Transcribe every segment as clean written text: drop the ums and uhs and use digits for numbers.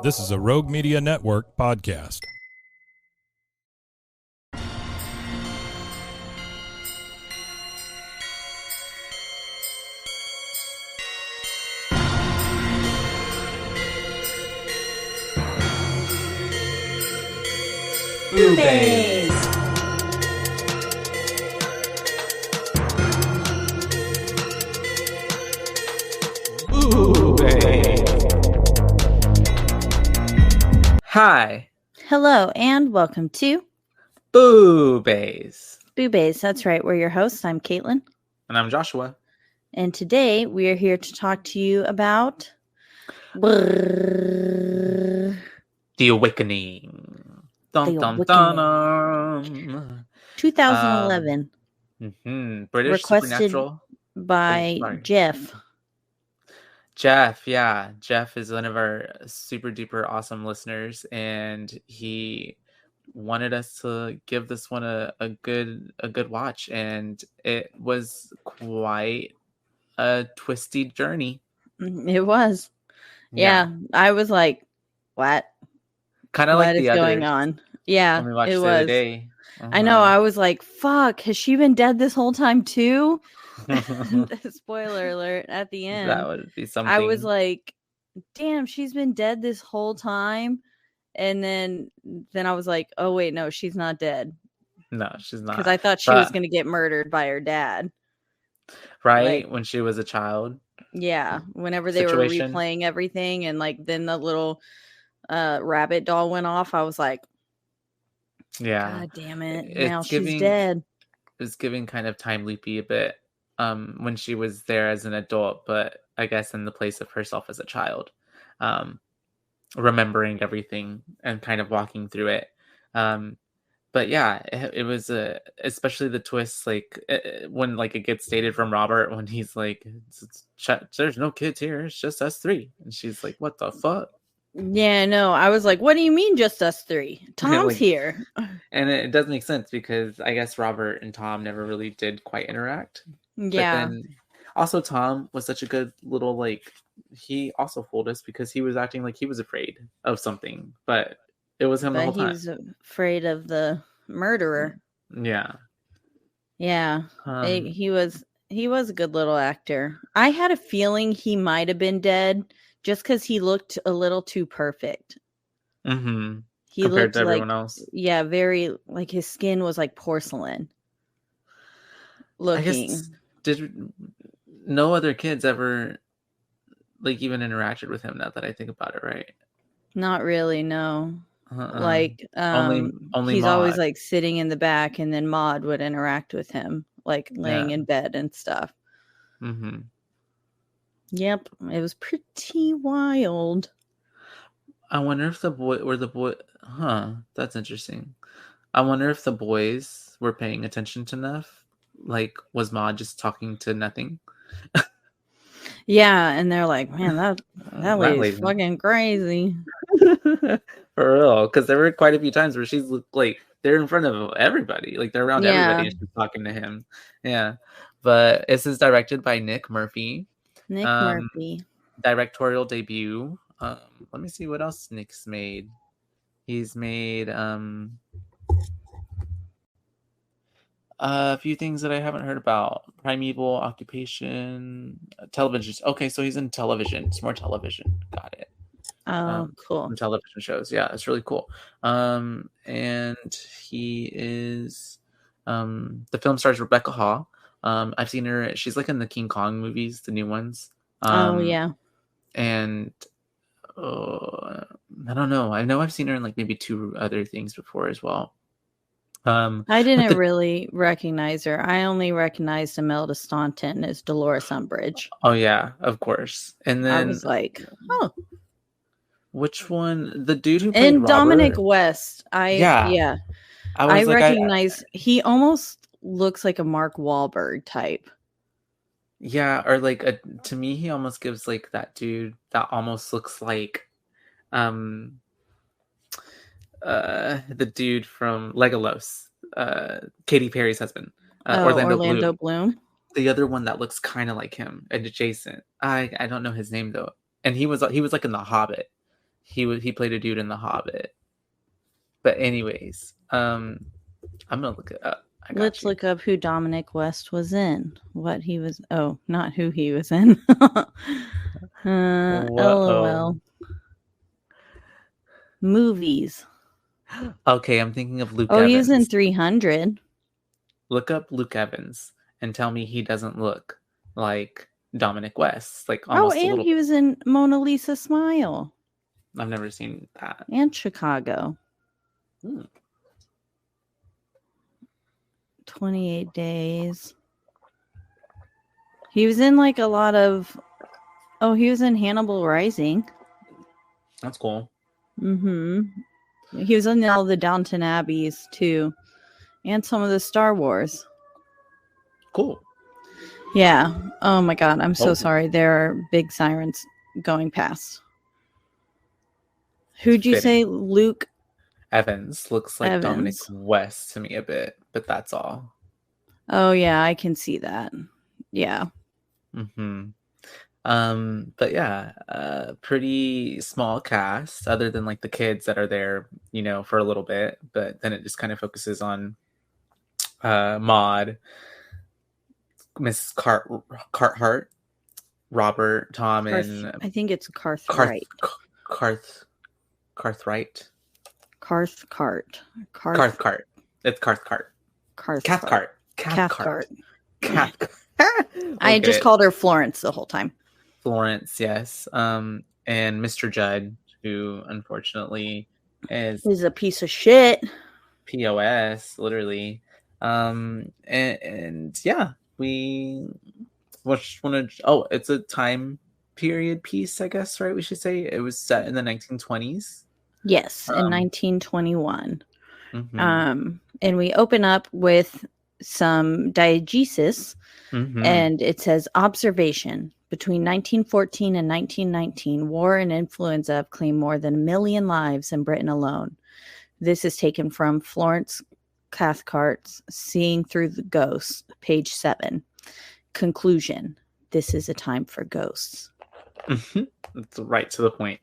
This is a Rogue Media Network podcast. Boobies! Hi, Hello, and welcome to Boobies. Boobies. That's right. We're your hosts. I'm Caitlin. And I'm Joshua. And today we are here to talk to you about The Awakening. Dun, The dun, Awakening. dun, 2011, British requested Supernatural. by sorry. Jeff. Jeff, yeah. Jeff is one of our super duper awesome listeners, and he wanted us to give this one a good watch, and it was quite a twisty journey. It was. Yeah. I was like, what? Kind of like What is the going others on? Yeah, when we watched it the other was. day. I know. I was like, fuck, has she been dead this whole time too? Spoiler alert at the end. That would be something. I was like, damn, she's been dead this whole time. And then I was like, oh, wait, no, she's not dead. No, she's not. Because I thought she was going to get murdered by her dad. Right? Like, when she was a child. Yeah. Whenever they were replaying everything and like then the little rabbit doll went off, I was like, yeah. God damn it. Now she's dead. It was giving kind of time loopy a bit when she was there as an adult, but I guess in the place of herself as a child. Remembering everything and kind of walking through it. But yeah, it was especially the twists, like when like it gets stated from Robert when he's like, "There's no kids here; it's just us three," and she's like, "What the fuck?" Yeah, no, I was like, "What do you mean, just us three? Tom's like, here." And it does make sense because I guess Robert and Tom never really did quite interact. Yeah. But then also Tom was such a good little like. He also fooled us because he was acting like he was afraid of something, but it was him the whole time. He was afraid of the murderer. Yeah. Yeah. He was a good little actor. I had a feeling he might have been dead just because he looked a little too perfect. Mm-hmm. He compared looked to everyone like, else. Yeah, very like his skin was like porcelain looking. I guess did no other kids ever like even interacted with him now that I think about it, right? Not really, no. Like only he's Maud. always like sitting in the back and then Maud would interact with him like laying in bed and stuff. Mm-hmm. Yep, it was pretty wild. I wonder if that's interesting. I wonder if the boys were paying attention to Neff. Like, was Maud just talking to nothing? Yeah, and they're like, man, that lady's fucking crazy. For real, because there were quite a few times where she's like, they're in front of everybody, like they're around everybody, and she's talking to him. Yeah, but this is directed by Nick Murphy. Murphy. Directorial debut. Let me see what else Nick's made. He's made a few things that I haven't heard about. Primeval, Occupation, television. Okay, so he's in television. It's more television. Got it. Oh, cool. Some television shows. Yeah, it's really cool. And he is the film stars Rebecca Hall. I've seen her. She's like in the King Kong movies, the new ones. Oh yeah. And I don't know. I know I've seen her in like maybe two other things before as well. I didn't really recognize her. I only recognized Imelda Staunton as Dolores Umbridge. Oh yeah, of course. And then I was like, oh, which one? The dude who played and Robert? Dominic West. I recognize. He almost looks like a Mark Wahlberg type. Yeah, or like to me, he almost gives like that dude that almost looks like the dude from Legolas, Katy Perry's husband, Orlando Bloom. The other one that looks kind of like him and adjacent. I don't know his name though, and he was like in The Hobbit, He played a dude in The Hobbit. But anyways, I'm gonna look it up. Let's look up who Dominic West was in. What he was. Oh, not who he was in. LOL. Movies. Okay, I'm thinking of Luke Oh, Evans. he was in 300. Look up Luke Evans and tell me he doesn't look like Dominic West. Like almost and he was in Mona Lisa Smile. I've never seen that. And Chicago. 28 Days. He was in like a lot of... Oh, he was in Hannibal Rising. That's cool. Mm-hmm. He was in all the Downton Abbeys too. And some of the Star Wars. Cool. Yeah. Oh my God. I'm so sorry. There are big sirens going past. Who'd you say? Luke Evans looks like Evans. Dominic West to me a bit, but that's all. Oh yeah, I can see that. Yeah. Mm-hmm. But yeah, pretty small cast other than like the kids that are there, you know, for a little bit, but then it just kind of focuses on Maud, Mrs. Carthart, Robert, Tom, and I think it's Carthright. Carthright. Cathcart. It's Cathcart. Cathcart. I just called her Florence the whole time. Florence, yes. And Mr. Judd, who unfortunately is a piece of shit. POS, literally. And yeah, we want to. Oh, it's a time period piece, I guess, right? We should say it was set in the 1920s. Yes, in 1921. Mm-hmm. And we open up with some diegesis, and it says observation. Between 1914 and 1919, war and influenza have claimed more than 1 million lives in Britain alone. This is taken from Florence Cathcart's Seeing Through the Ghosts, page 7. Conclusion: this is a time for ghosts. That's right to the point.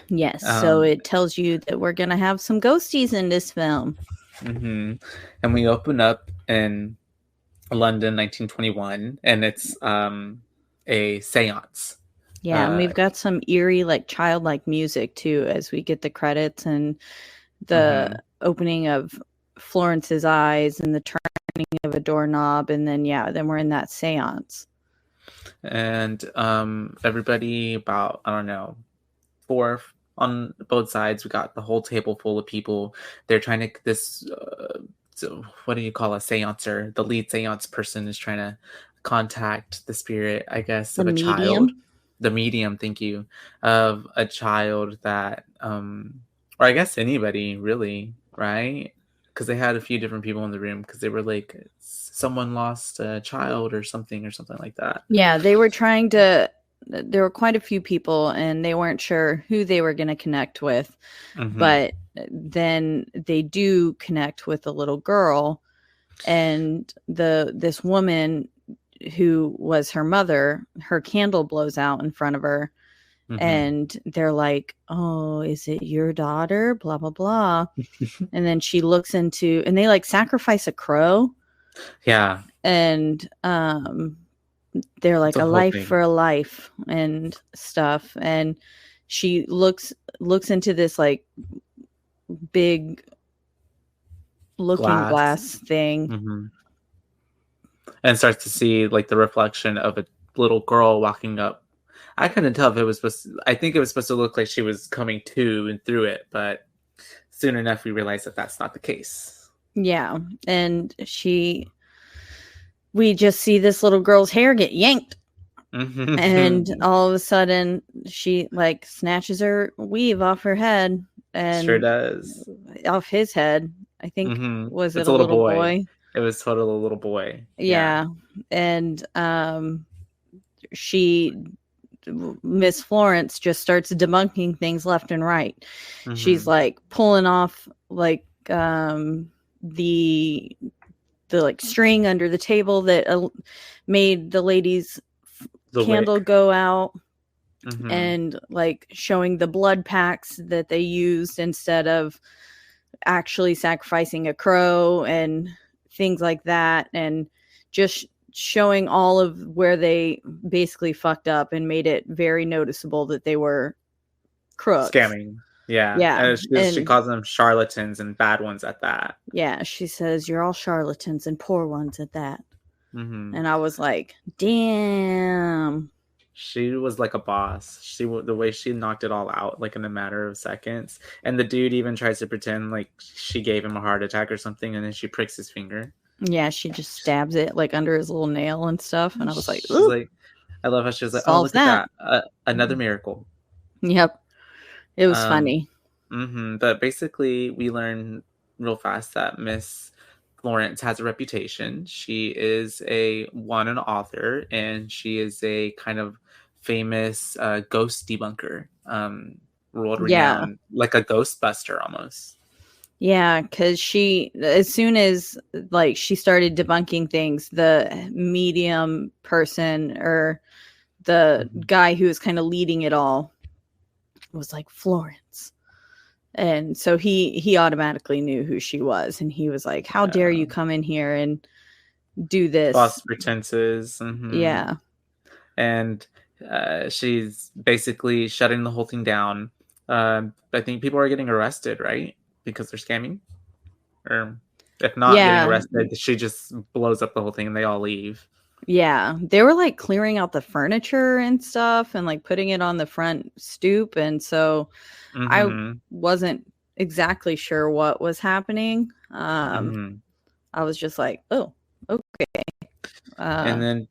Yes, so it tells you that we're going to have some ghosties in this film. And we open up in London, 1921, and it's a seance. Yeah, and we've got some eerie, like childlike music too, as we get the credits and the opening of Florence's eyes and the turning of a doorknob, and then then we're in that seance. And everybody about, I don't know, 4 on both sides. We got the whole table full of people. They're trying to so what do you call a seancer? The lead seance person is trying to contact the spirit, I guess, of a child. The medium, thank you, of a child that, or I guess anybody really, right? Because they had a few different people in the room because they were like, someone lost a child or something like that. Yeah, they were trying to. There were quite a few people, and they weren't sure who they were going to connect with. But then they do connect with a little girl, and this woman who was her mother, her candle blows out in front of her, and they're like, "Oh, is it your daughter?" Blah blah blah. And then she looks into, and they like sacrifice a crow. Yeah, and they're like a life for a life and stuff, and she looks into this like big looking glass thing, and starts to see like the reflection of a little girl walking up. I couldn't tell if it was I think it was supposed to look like she was coming to and through it, but soon enough we realized that that's not the case. Yeah, and we just see this little girl's hair get yanked. And all of a sudden she like snatches her weave off her head, and sure does, off his head. I think was it's it a little boy? It was totally a little boy. Yeah. And Miss Florence just starts debunking things left and right. She's like pulling off like the like string under the table that made the lady's candle go out, and like showing the blood packs that they used instead of actually sacrificing a crow and things like that, and just showing all of where they basically fucked up and made it very noticeable that they were crooks. Scamming. Yeah. She calls them charlatans and bad ones at that. Yeah, she says, you're all charlatans and poor ones at that. Mm-hmm. And I was like, damn. She was like a boss. The way she knocked it all out, like in a matter of seconds. And the dude even tries to pretend like she gave him a heart attack or something, and then she pricks his finger. Yeah, she just stabs it like under his little nail and stuff. And I was like, she's like, I love how she was like, oh, look at that. Another miracle. Yep. It was funny. But basically, we learn real fast that Miss Florence has a reputation. She is an author, and she is a kind of famous ghost debunker, world renowned, like a ghostbuster almost. Yeah, because as soon as like she started debunking things, the medium person or the guy who was kind of leading it all was like, Florence. And so he automatically knew who she was, and he was like, how dare you come in here and do this? False pretenses. Yeah. And she's basically shutting the whole thing down. I think people are getting arrested, right? Because they're scamming? Or if not getting arrested, she just blows up the whole thing and they all leave. Yeah. They were like clearing out the furniture and stuff and like putting it on the front stoop. And so I wasn't exactly sure what was happening. I was just like, oh, okay. And then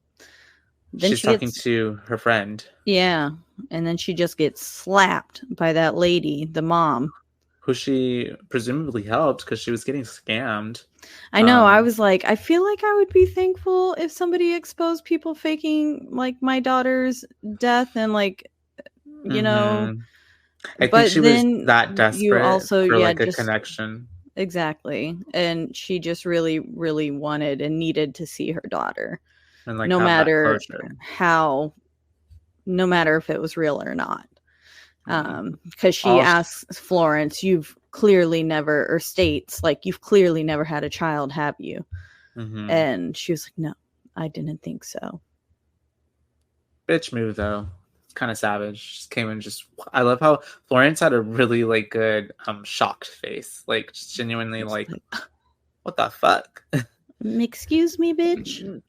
she's talking to her friend. Yeah. And then she just gets slapped by that lady, the mom. Who she presumably helped because she was getting scammed. I know. I was like, I feel like I would be thankful if somebody exposed people faking like my daughter's death and like, you know. I think she was that desperate for like a connection. Exactly. And she just really, really wanted and needed to see her daughter. And like no matter if it was real or not. Because she asks Florence, you've clearly never, or states, like, you've clearly never had a child, have you? And she was like, no, I didn't think so. Bitch move, though. It's kind of savage. Just came in I love how Florence had a really, like, good, shocked face. Like, just genuinely, like, what the fuck? Excuse me, bitch?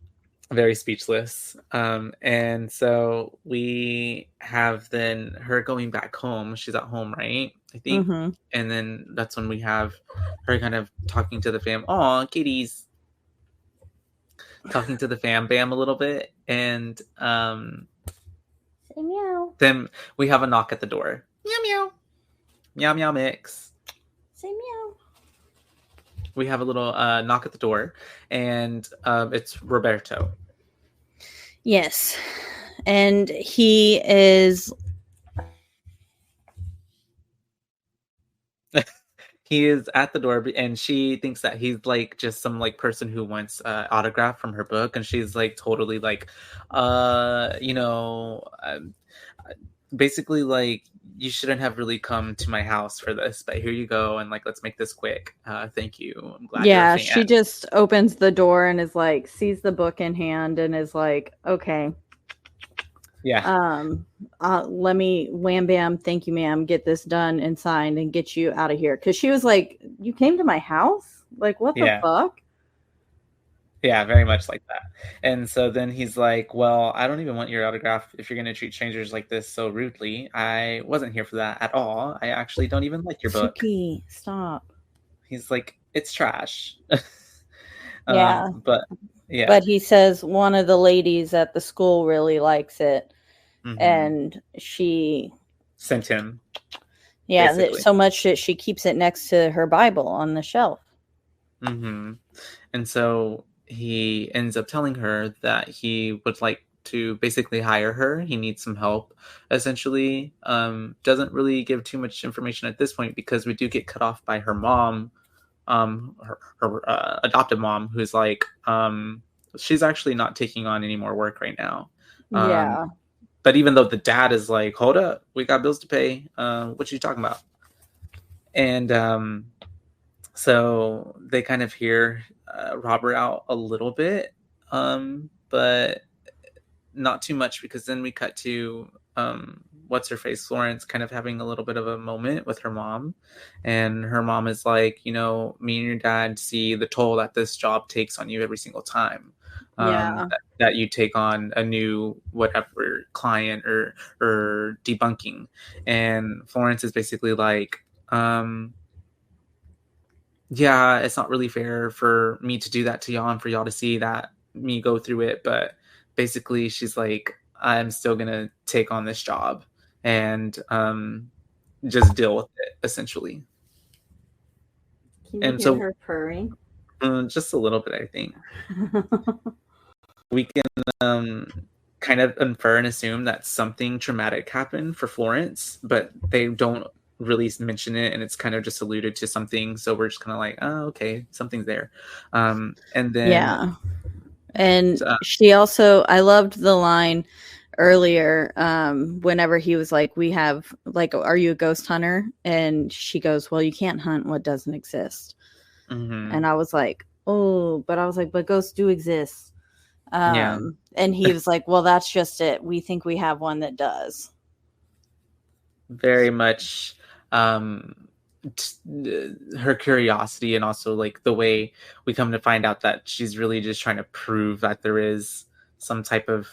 Very speechless. And so we have then her going back home. She's at home, right? I think. And then that's when we have her kind of talking to the fam. Aw, kitties. Talking to the fam bam a little bit. And say meow. Then we have a knock at the door. Meow meow. Meow meow mix. Say meow. We have a little knock at the door, and it's Roberto. Yes, and he is. He is at the door, and she thinks that he's like just some like person who wants autograph from her book, and she's like totally like, basically like, you shouldn't have really come to my house for this, but here you go, and like, let's make this quick. Thank you. I'm glad. Yeah, she just opens the door and is like, sees the book in hand and is like, okay. Yeah. Let me wham bam, thank you, ma'am, get this done and signed and get you out of here. Because she was like, you came to my house? Like, what the fuck? Yeah, very much like that. And so then he's like, well, I don't even want your autograph if you're going to treat strangers like this so rudely. I wasn't here for that at all. I actually don't even like your book. Suki, stop. He's like, it's trash. Yeah. But he says one of the ladies at the school really likes it. And she sent him. Yeah, so much that she keeps it next to her Bible on the shelf. And so he ends up telling her that he would like to basically hire her. He needs some help, essentially. Doesn't really give too much information at this point because we do get cut off by her mom, her adopted mom, who's like, she's actually not taking on any more work right now. but even though the dad is like, hold up, we got bills to pay. What you talking about? And so they kind of hear Robert out a little bit, but not too much, because then we cut to what's her face, Florence, kind of having a little bit of a moment with her mom, and her mom is like, me and your dad see the toll that this job takes on you every single time. That you take on a new whatever client or debunking, and Florence is basically like, yeah, it's not really fair for me to do that to y'all and for y'all to see that me go through it. But basically, she's like, I'm still going to take on this job and just deal with it, essentially. Can you hear her purring? Just a little bit, I think. We can kind of infer and assume that something traumatic happened for Florence, but they don't really mention it, and it's kind of just alluded to something, so we're just kind of like, oh, okay, something's there. And then and she also, I loved the line earlier, whenever he was like, we have like, are you a ghost hunter? And she goes, well, you can't hunt what doesn't exist. And I was like, oh, but I was like, but ghosts do exist. And he was like, well, that's just it, we think we have one that does. Very much her curiosity, and also like the way we come to find out that she's really just trying to prove that there is some type of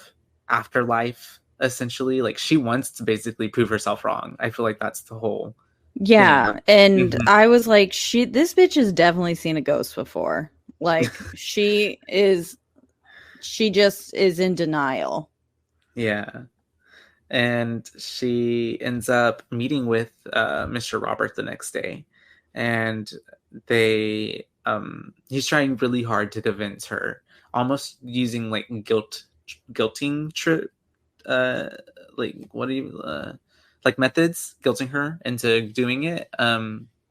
afterlife, essentially. Like, she wants to basically prove herself wrong. I feel like that's the whole thing. And I was like, this bitch has definitely seen a ghost before. Like, she just is in denial. And she ends up meeting with Mr. Robert the next day, and he's trying really hard to convince her, almost using like guilting like, what do you like methods, guilting her into doing it.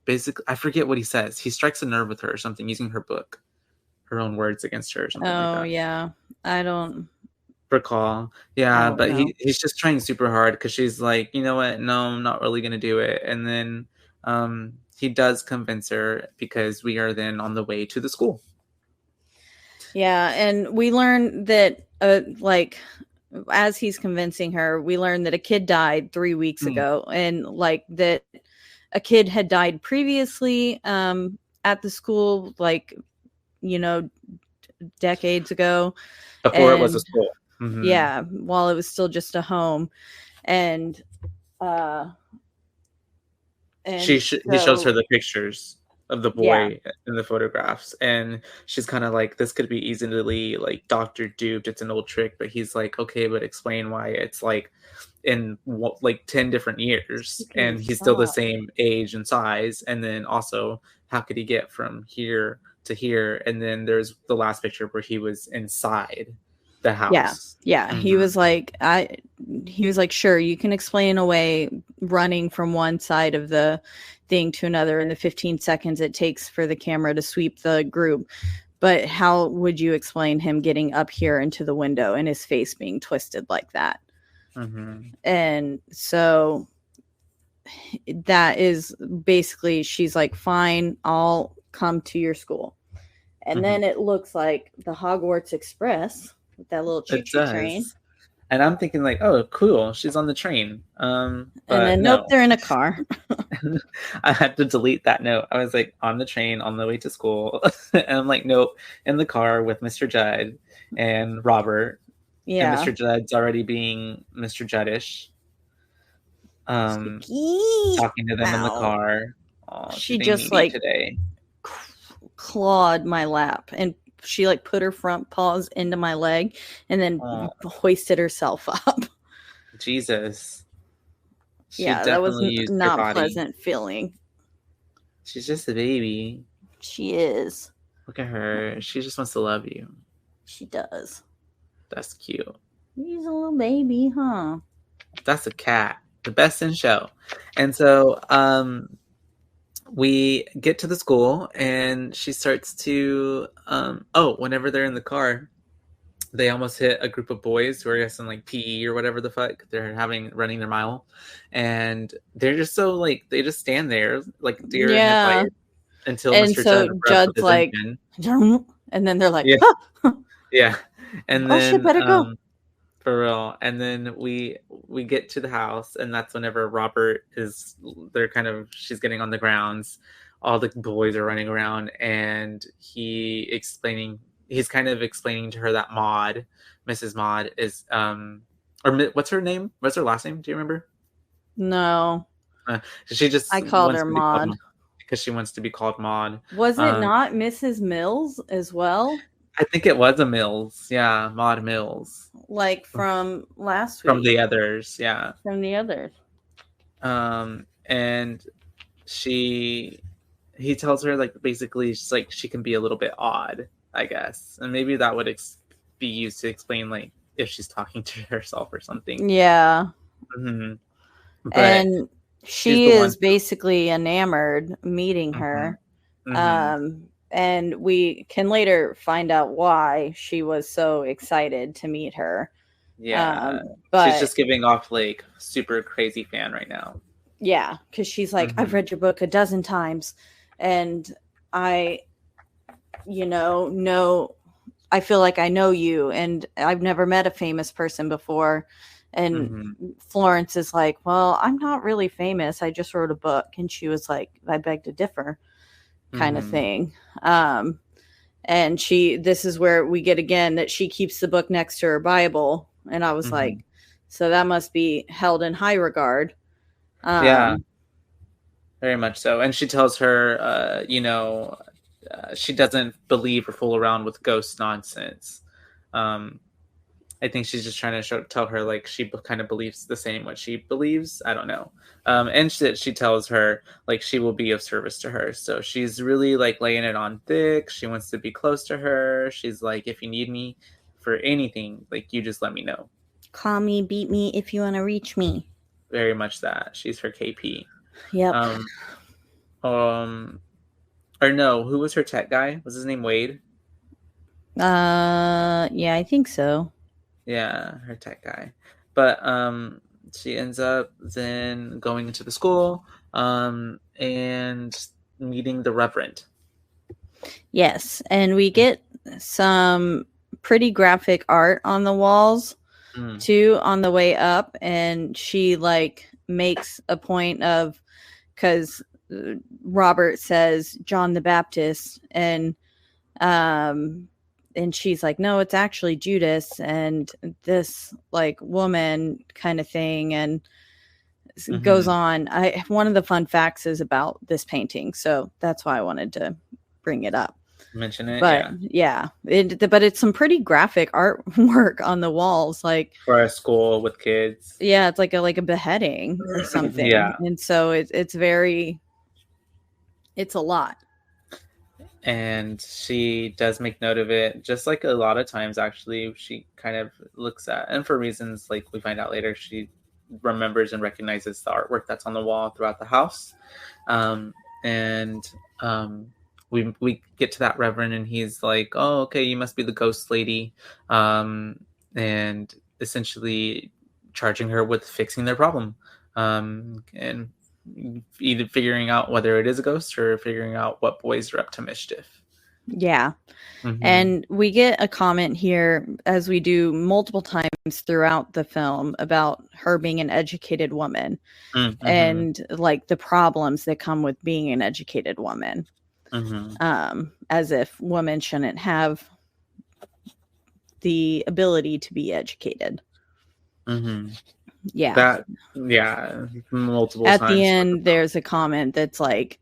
Basically, I forget what he says. He strikes a nerve with her or something, using her book, her own words against her or something like that. Yeah, I don't recall. But he's just trying super hard, because she's like, you know what, no, I'm not really gonna do it. And then he does convince her, because we are then on the way to the school. And we learn that like, as he's convincing her, we learn that a kid died 3 weeks ago, and like that a kid had died previously at the school, like, decades ago, before it was a school. While it was still just a home. And he shows her the pictures of the boy in the photographs, and she's kind of like, this could be easily like doctor duped, it's an old trick. But he's like, okay, but explain why it's like in like 10 different years, and he's still the same age and size. And then also, how could he get from here to here? And then there's the last picture where he was inside the house. He was like, sure, you can explain away running from one side of the thing to another in the 15 seconds it takes for the camera to sweep the group, but how would you explain him getting up here into the window and his face being twisted like that? And so that is basically, she's like, fine, I'll come to your school. And then it looks like the Hogwarts Express, that little choo-choo train. And I'm thinking like, oh, cool, she's on the train. But and then nope, they're in a car. I had to delete that note. I was like, on the train on the way to school. And I'm like, nope, in the car with Mr. Judd and Robert. And Mr. Judd's already being Mr. Juddish. Talking to them in the car. She just like today clawed my lap, and she like put her front paws into my leg and then hoisted herself up. Jesus. That was not pleasant feeling. She's just a baby. She is. Look at her. She just wants to love you. She does. That's cute. He's a little baby, huh? That's a cat. The best in show. And so we get to the school, and she starts to whenever they're in the car, they almost hit a group of boys who are, I guess, in like PE or whatever the fuck they're running their mile, and they're just so like they just stand there like deer in Yeah. headlights until And Mr. Judd so revs up Judd's his like, engine. and then they're like, Yeah, huh, yeah, and oh shit, then better go. for real, and then we get to the house, and that's whenever Robert is. They're kind of she's getting on the grounds. All the boys are running around, and he's kind of explaining to her that Mrs. Maud is what's her name? What's her last name? Do you remember? No, She just I called wants her to be called Maud. Maud because she wants to be called Maud. Was it not Mrs. Mills as well? I think it was a Mills. Yeah, Maud Mills. Like from last week. From the others, yeah. From the others. And he tells her like basically she's like she can be a little bit odd, I guess, and maybe that would be used to explain like if she's talking to herself or something. Yeah. Mm-hmm. And she is basically enamored meeting her. Mm-hmm. And we can later find out why she was so excited to meet her. Yeah, but she's just giving off like super crazy fan right now. Yeah, because she's like, I've read your book a dozen times, and I feel like I know you, and I've never met a famous person before. And Florence is like, well, I'm not really famous. I just wrote a book. And she was like, I beg to differ kind of thing. And this is where we get again that she keeps the book next to her Bible. And I was like, so that must be held in high regard. Yeah, very much so. And she tells her, she doesn't believe or fool around with ghost nonsense. I think she's just trying to tell her like she kind of believes the same what she believes. I don't know. And she tells her like she will be of service to her. So she's really like laying it on thick. She wants to be close to her. She's like, if you need me for anything, like you just let me know. Call me, beat me if you want to reach me. Very much that. She's her KP. Yep. Or no, who was her tech guy? Was his name Wade? Yeah, I think so. Yeah, her tech guy. But she ends up then going into the school and meeting the Reverend. Yes, and we get some pretty graphic art on the walls too on the way up, and she like makes a point of, because Robert says John the Baptist, and she's like, no, it's actually Judas and this like woman kind of thing, and goes on. One of the fun facts is about this painting, so that's why I wanted to bring it up. Mention it, but but it's some pretty graphic artwork on the walls, like for a school with kids. Yeah, it's like a beheading or something. Yeah, and so it's a lot. And she does make note of it, just like a lot of times actually she kind of looks at, and for reasons like we find out later, she remembers and recognizes the artwork that's on the wall throughout the house. We get to that Reverend, and he's like, oh, okay, you must be the ghost lady, and essentially charging her with fixing their problem, and either figuring out whether it is a ghost or figuring out what boys are up to mischief. Yeah. And we get a comment here, as we do multiple times throughout the film, about her being an educated woman and like the problems that come with being an educated woman. As if women shouldn't have the ability to be educated. Yeah. Multiple At times. the end, there's a comment that's like,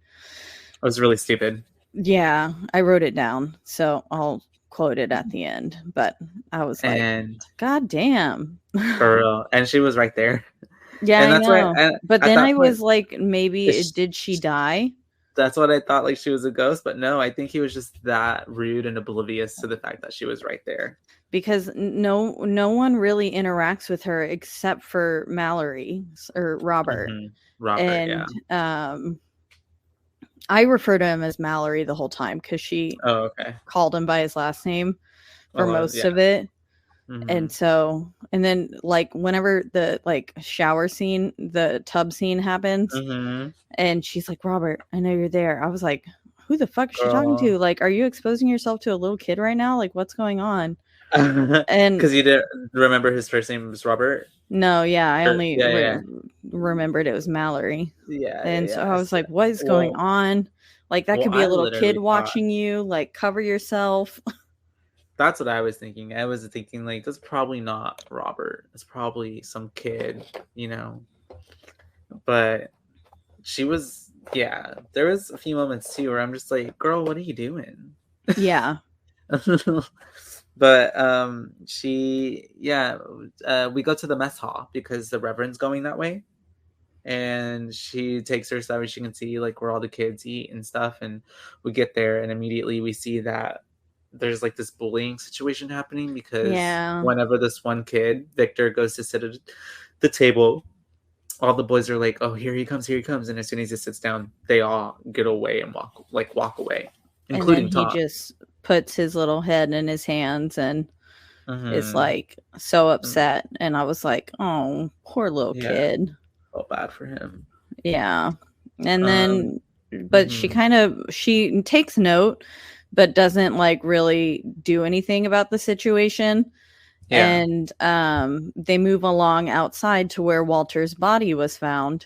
it was really stupid. Yeah, I wrote it down, so I'll quote it at the end. But I was like, God damn. For real. And she was right there. Yeah, and that's I know. But then I was like, maybe did she die? That's what I thought, like she was a ghost. But no, I think he was just that rude and oblivious to the fact that she was right there. Because no one really interacts with her except for Mallory or Robert. Robert, and I refer to him as Mallory the whole time because she called him by his last name for most of it. And so, and then like whenever the like shower scene, the tub scene happens, and she's like, Robert, I know you're there. I was like, who the fuck is she talking to? Like, are you exposing yourself to a little kid right now? Like, what's going on? And because you didn't remember his first name was Robert? No, yeah, I only remembered it was Mallory. Yeah. And so I was like, what is going on? Like, that could be a little kid watching you. Like, cover yourself. That's what I was thinking. I was thinking, like, that's probably not Robert. It's probably some kid, you know. But she was, yeah. There was a few moments, too, where I'm just like, girl, what are you doing? Yeah. But we go to the mess hall because the Reverend's going that way. And she takes her stuff and she can see, like, where all the kids eat and stuff. And we get there and immediately we see that there's like this bullying situation happening because whenever this one kid, Victor, goes to sit at the table, all the boys are like, oh, here he comes. And as soon as he sits down, they all get away and walk away, including and then Tom. He just puts his little head in his hands and is like so upset. And I was like, oh, poor little kid. Felt bad for him. Yeah. And then, but she takes note, but doesn't like really do anything about the situation. Yeah. And they move along outside to where Walter's body was found.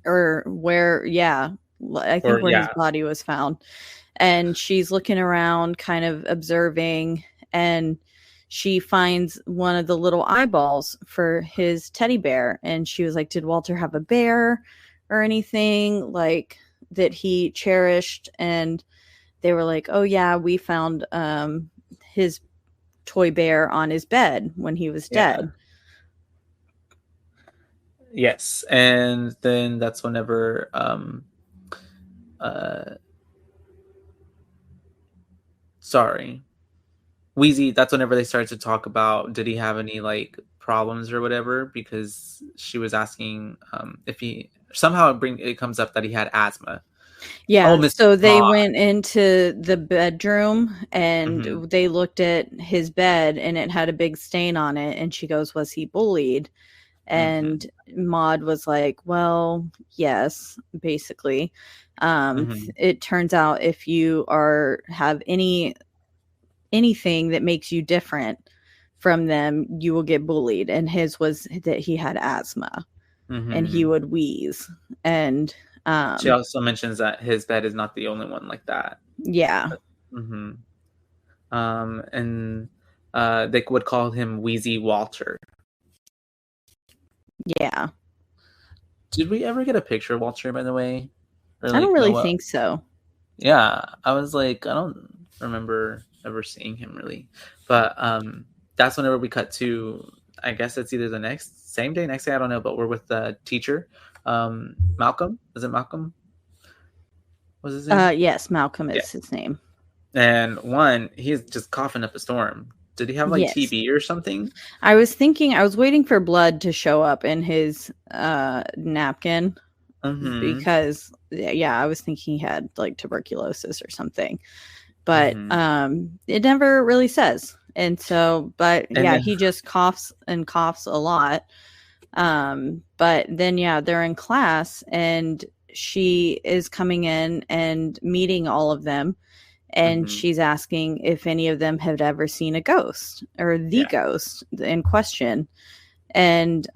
Or where, I think his body was found. And she's looking around, kind of observing, and she finds one of the little eyeballs for his teddy bear. And she was like, did Walter have a bear or anything like that he cherished? And they were like, oh yeah, we found his toy bear on his bed when he was dead. Yes. And then that's whenever Wheezy, that's whenever they started to talk about did he have any like problems or whatever, because she was asking if he somehow it comes up that he had asthma. Yeah, so they went into the bedroom and they looked at his bed and it had a big stain on it, and she goes, was he bullied? And Maud was like, well, yes, basically. It turns out if you have anything that makes you different from them, you will get bullied. And his was that he had asthma and he would wheeze. And she also mentions that his bed is not the only one like that. Yeah. And they would call him Wheezy Walter. Yeah. Did we ever get a picture of Walter, by the way? Or, I don't really think so. Yeah. I was like, I don't remember ever seeing him really. But that's whenever we cut to, I guess it's either the next day, I don't know, but we're with the teacher. Malcolm? Is it Malcolm? What's his name? Yes, Malcolm is his name. And he's just coughing up a storm. Did he have like TB or something? I was waiting for blood to show up in his napkin because I was thinking he had like tuberculosis or something, but it never really says. And so, he just coughs a lot. But then, they're in class and she is coming in and meeting all of them. And she's asking if any of them had ever seen a ghost or the ghost in question. And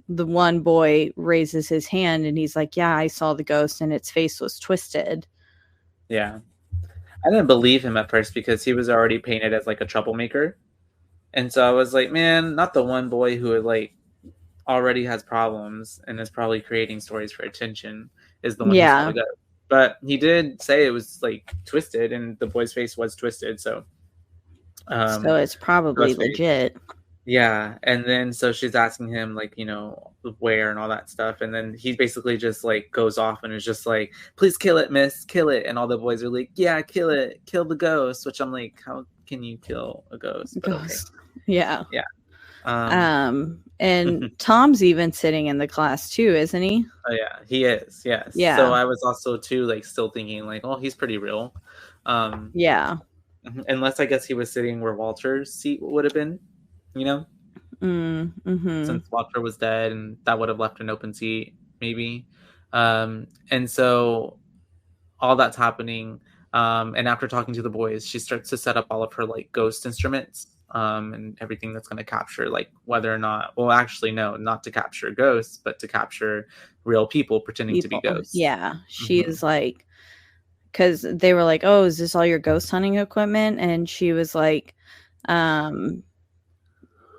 the one boy raises his hand and he's like, yeah, I saw the ghost and its face was twisted. Yeah. I didn't believe him at first because he was already painted as like a troublemaker. And so I was like, man, not the one boy who like already has problems and is probably creating stories for attention is the one who saw the ghost. But he did say it was like twisted and the boy's face was twisted. So it's probably legit. Yeah. And then so she's asking him like, where and all that stuff. And then he basically just like goes off and is just like, please kill it, miss, kill it. And all the boys are like, yeah, kill it, kill the ghost, which I'm like, how can you kill a ghost? But okay. Yeah. Yeah. And Tom's even sitting in the class too, isn't he? Oh yeah, he is. Yes. Yeah. So I was also too like still thinking like, oh, he's pretty real. Yeah. Unless I guess he was sitting where Walter's seat would have been, you know, since Walter was dead, and that would have left an open seat, maybe. And so all that's happening. And after talking to the boys, she starts to set up all of her like ghost instruments, and everything that's going to capture like whether or not, well, actually, no, not to capture ghosts, but to capture real people pretending to be ghosts. Yeah. She's like, because they were like, oh, is this all your ghost hunting equipment? And she was like,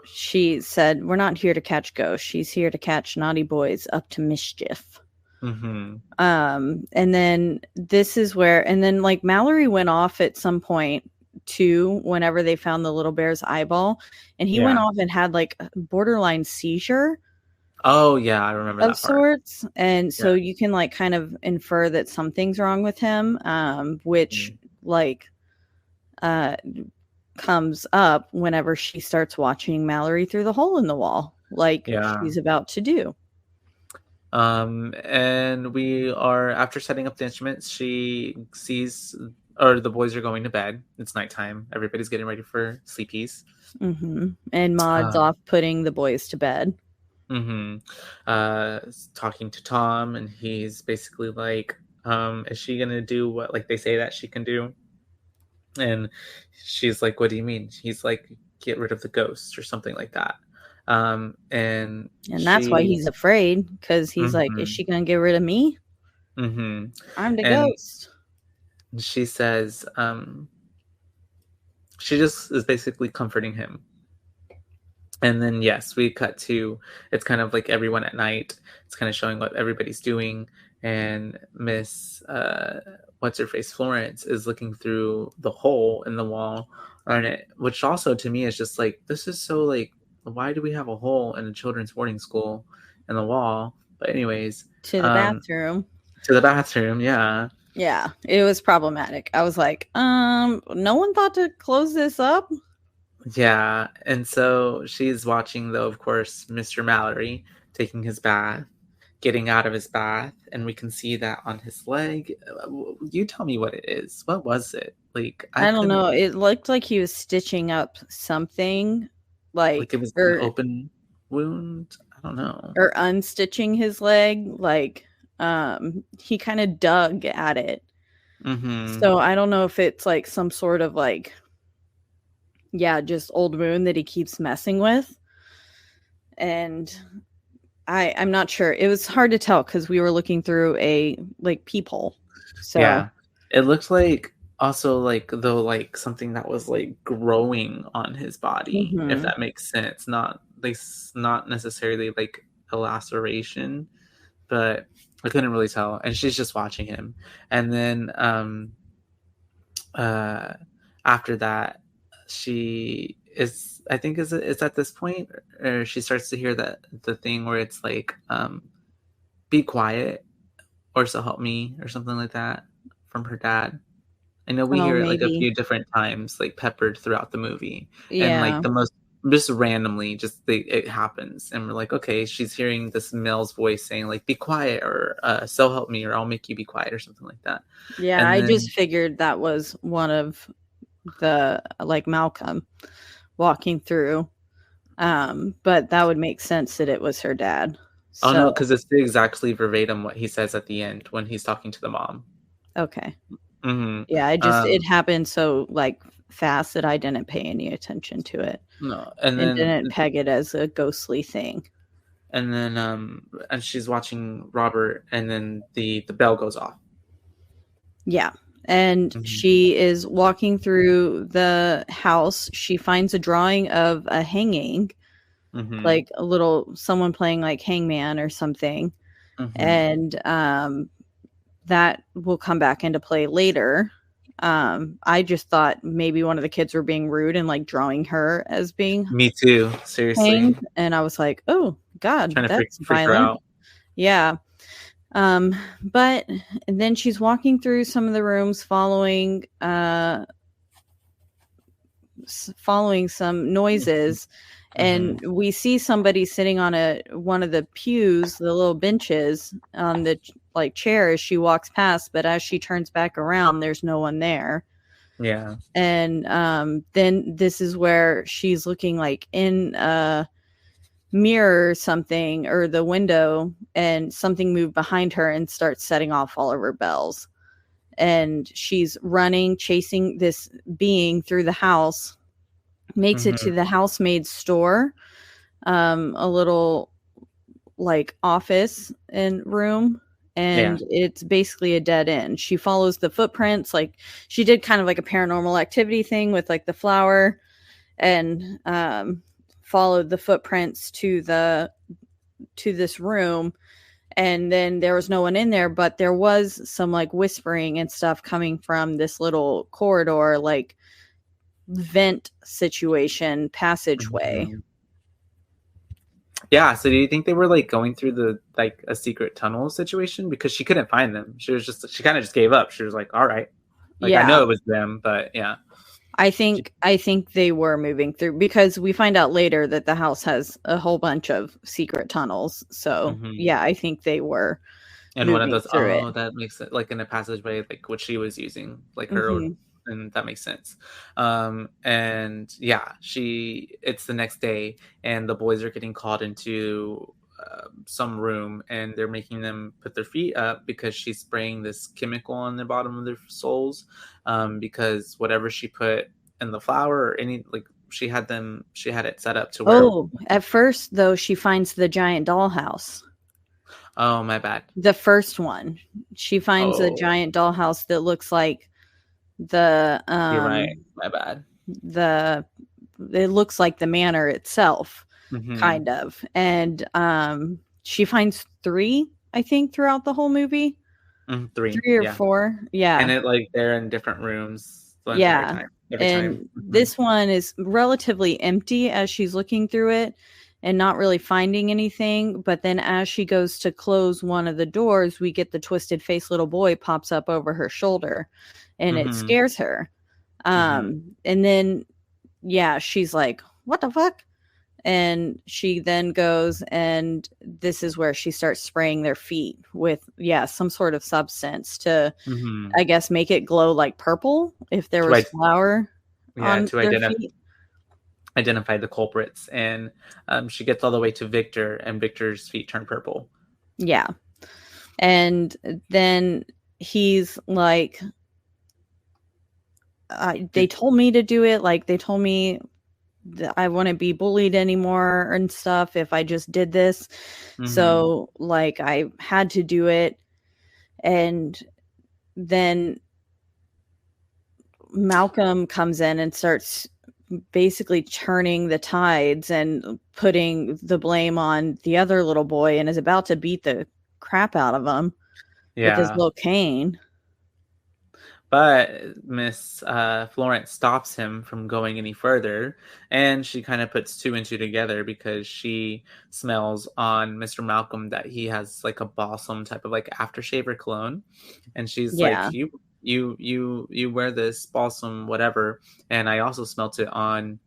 she said, we're not here to catch ghosts. She's here to catch naughty boys up to mischief. And then this is where, and then like Mallory went off at some point too, whenever they found the little bear's eyeball, and he went off and had like a borderline seizure. Oh yeah, I remember that part. Sorts. And so you can like kind of infer that something's wrong with him, which like comes up whenever she starts watching Mallory through the hole in the wall, like she's about to do. And we are, after setting up the instruments, she sees, or the boys are going to bed. It's nighttime. Everybody's getting ready for sleepies. And Maud's off putting the boys to bed. Talking to Tom, and he's basically like, is she gonna do what like they say that she can do? And she's like, what do you mean? He's like, get rid of the ghost or something like that. And that's why he's afraid, because he's like, is she gonna get rid of me? I'm the ghost. She says, she just is basically comforting him. And then yes, we cut to, it's kind of like everyone at night. It's kind of showing what everybody's doing, and Miss what's her face, Florence, is looking through the hole in the wall on it, which also to me is just like, this is so like, why do we have a hole in a children's boarding school in the wall? But anyways, to the bathroom. To the bathroom, yeah. Yeah, it was problematic. I was like, no one thought to close this up. Yeah, and so she's watching, though, of course, Mr. Mallory taking his bath, getting out of his bath, and we can see that on his leg. You tell me what it is. What was it? Like, I don't know. It looked like he was stitching up something, like it was an open wound. I don't know. Or unstitching his leg, like he kind of dug at it. So I don't know if it's like some sort of like, just old wound that he keeps messing with. And I'm not sure. It was hard to tell because we were looking through a like peephole. So yeah, it looked like also like though like something that was like growing on his body, if that makes sense. Not necessarily like a laceration, but I couldn't really tell. And she's just watching him. And then after that, she is, I think it's at this point, or she starts to hear that the thing where it's like, be quiet, or so help me, or something like that from her dad. I know we hear it like a few different times, like peppered throughout the movie. And like the most, just randomly, it happens. And we're like, okay, she's hearing this male's voice saying like, be quiet, or so help me, or I'll make you be quiet, or something like that. Yeah, and I just figured that was one of the like Malcolm walking through, but that would make sense that it was her dad. Oh no, because it's exactly verbatim what he says at the end when he's talking to the mom. Okay. Yeah, it happened so like fast that I didn't pay any attention to it. No, and didn't peg it as a ghostly thing. And then and she's watching Robert, and then the bell goes off. Yeah. And she is walking through the house. She finds a drawing of a hanging, like a little someone playing like hangman or something. And that will come back into play later. I just thought maybe one of the kids were being rude and like drawing her as being. Me too. Seriously. Hanged. And I was like, oh God, that's violent. Freak her out. Yeah. But then she's walking through some of the rooms following some noises, and we see somebody sitting on one of the pews, the little benches on the like chair as she walks past, but as she turns back around, there's no one there. Yeah. And then this is where she's looking like in a mirror or something, or the window, and something moved behind her and starts setting off all of her bells. And she's running, chasing this being through the house, makes it to the housemaid's store, a little like office and room, and it's basically a dead end. She follows the footprints, like she did kind of like a Paranormal Activity thing with like the flower, and followed the footprints to this room. And then there was no one in there, but there was some like whispering and stuff coming from this little corridor, like vent situation, passageway. Yeah, so do you think they were like going through the like a secret tunnel situation, because she couldn't find them? She kind of just gave up. She was like, all right, like I know it was them, but yeah. I think they were moving through, because we find out later that the house has a whole bunch of secret tunnels. So yeah, I think they were. And one of those, that makes it like in a passageway, like what she was using, like her own, and that makes sense. And yeah, it's the next day, and the boys are getting called into some room, and they're making them put their feet up because she's spraying this chemical on the bottom of their soles, because whatever she put in the flour or any, like she had it set up to where. At first though, she finds the giant dollhouse. Oh, my bad. The first one, she finds a giant dollhouse that looks like the you're right, my bad. It looks like the manor itself, kind of. And she finds 3, I think, throughout the whole movie. 3 or 4. Yeah. And it like they're in different rooms. Every time. This one is relatively empty as she's looking through it and not really finding anything. But then as she goes to close one of the doors, we get the twisted face little boy pops up over her shoulder, and it scares her. And then, she's like, what the fuck? And she then goes, and this is where she starts spraying their feet with, some sort of substance to, I guess, make it glow like purple if there was flour on their feet. Identify the culprits. And she gets all the way to Victor, and Victor's feet turn purple. Yeah. And then he's like, they told me to do it. Like, they told me that I wouldn't be bullied anymore and stuff if I just did this. So, like, I had to do it. And then Malcolm comes in and starts basically turning the tides and putting the blame on the other little boy, and is about to beat the crap out of him with his little cane. But Miss Florence stops him from going any further, and she kind of puts 2 and 2 together, because she smells on Mr. Malcolm that he has like a balsam type of like aftershave or cologne, and she's like, you wear this balsam, whatever. And I also smelt it on,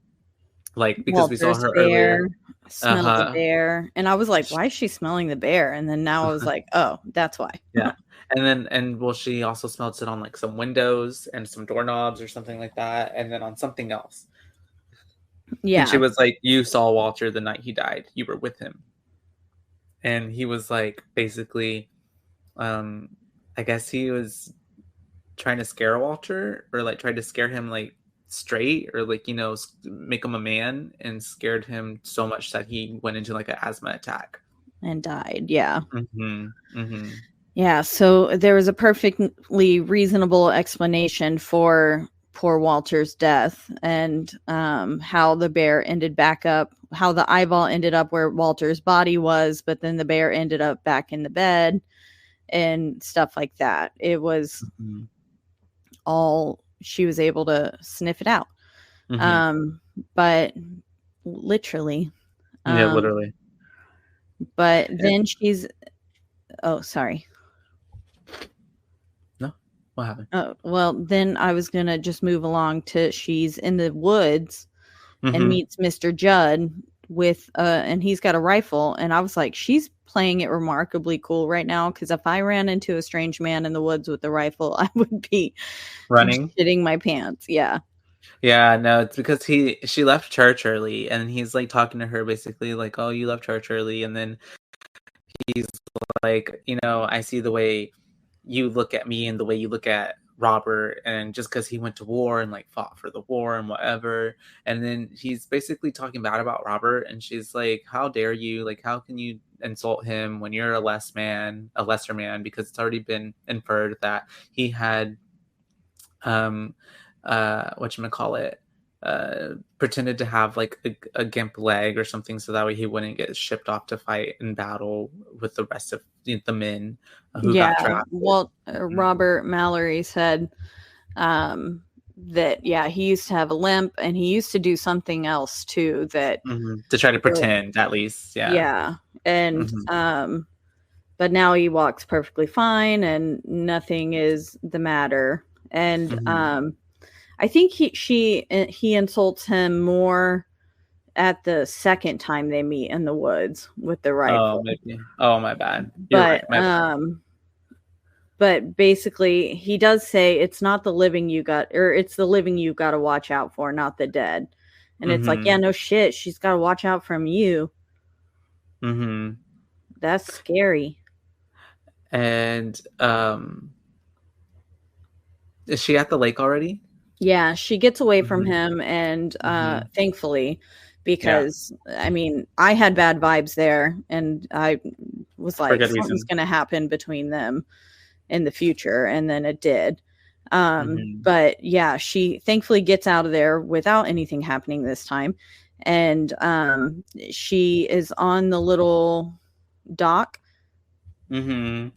like, because Walter's we saw her bear. earlier. Smell the bear. And I was like, why is she smelling the bear? And then now I was like, oh, that's why. Yeah. And she also smelled it on like some windows and some doorknobs or something like that, and then on something else. Yeah. And she was like, you saw Walter the night he died. You were with him. And he was like, basically, I guess he was trying to scare Walter, or like tried to scare him like straight, or like, make him a man, and scared him so much that he went into like an asthma attack and died. Yeah. Yeah, so there was a perfectly reasonable explanation for poor Walter's death, and how the bear ended back up, how the eyeball ended up where Walter's body was, but then the bear ended up back in the bed and stuff like that. It was all, she was able to sniff it out. But literally. Literally. But then she's, oh, sorry. What happened? Oh, well, then I was going to just move along to, she's in the woods and meets Mr. Judd with, and he's got a rifle. And I was like, she's playing it remarkably cool right now, because if I ran into a strange man in the woods with a rifle, I would be Running. shitting my pants. Yeah. Yeah, no, it's because she left church early, and he's like talking to her basically like, "Oh, you left church early," and then he's like, I see the way you look at me and the way you look at Robert, and just because he went to war and like fought for the war and whatever, and then he's basically talking bad about Robert, and she's like, "How dare you? Like, how can you insult him when you're a lesser man?" Because it's already been inferred that he had whatchamacallit, pretended to have like a gimp leg or something, so that way he wouldn't get shipped off to fight in battle with the rest of the men who got drafted. Well, Robert Mallory said that he used to have a limp, and he used to do something else too, that to try to pretend, at least. And but now he walks perfectly fine and nothing is the matter. And I think he insults him more at the second time they meet in the woods with the rifle. Oh, maybe. Oh, my bad. You're right. My bad. But basically he does say it's not the living you got, or it's the living you got to watch out for, not the dead. And it's like, yeah, no shit, she's got to watch out from you. That's scary. And is she at the lake already? Yeah, she gets away from him, and thankfully, because I mean, I had bad vibes there, and I was like, something's going to happen between them in the future, and then it did. But yeah, she thankfully gets out of there without anything happening this time, and she is on the little dock. And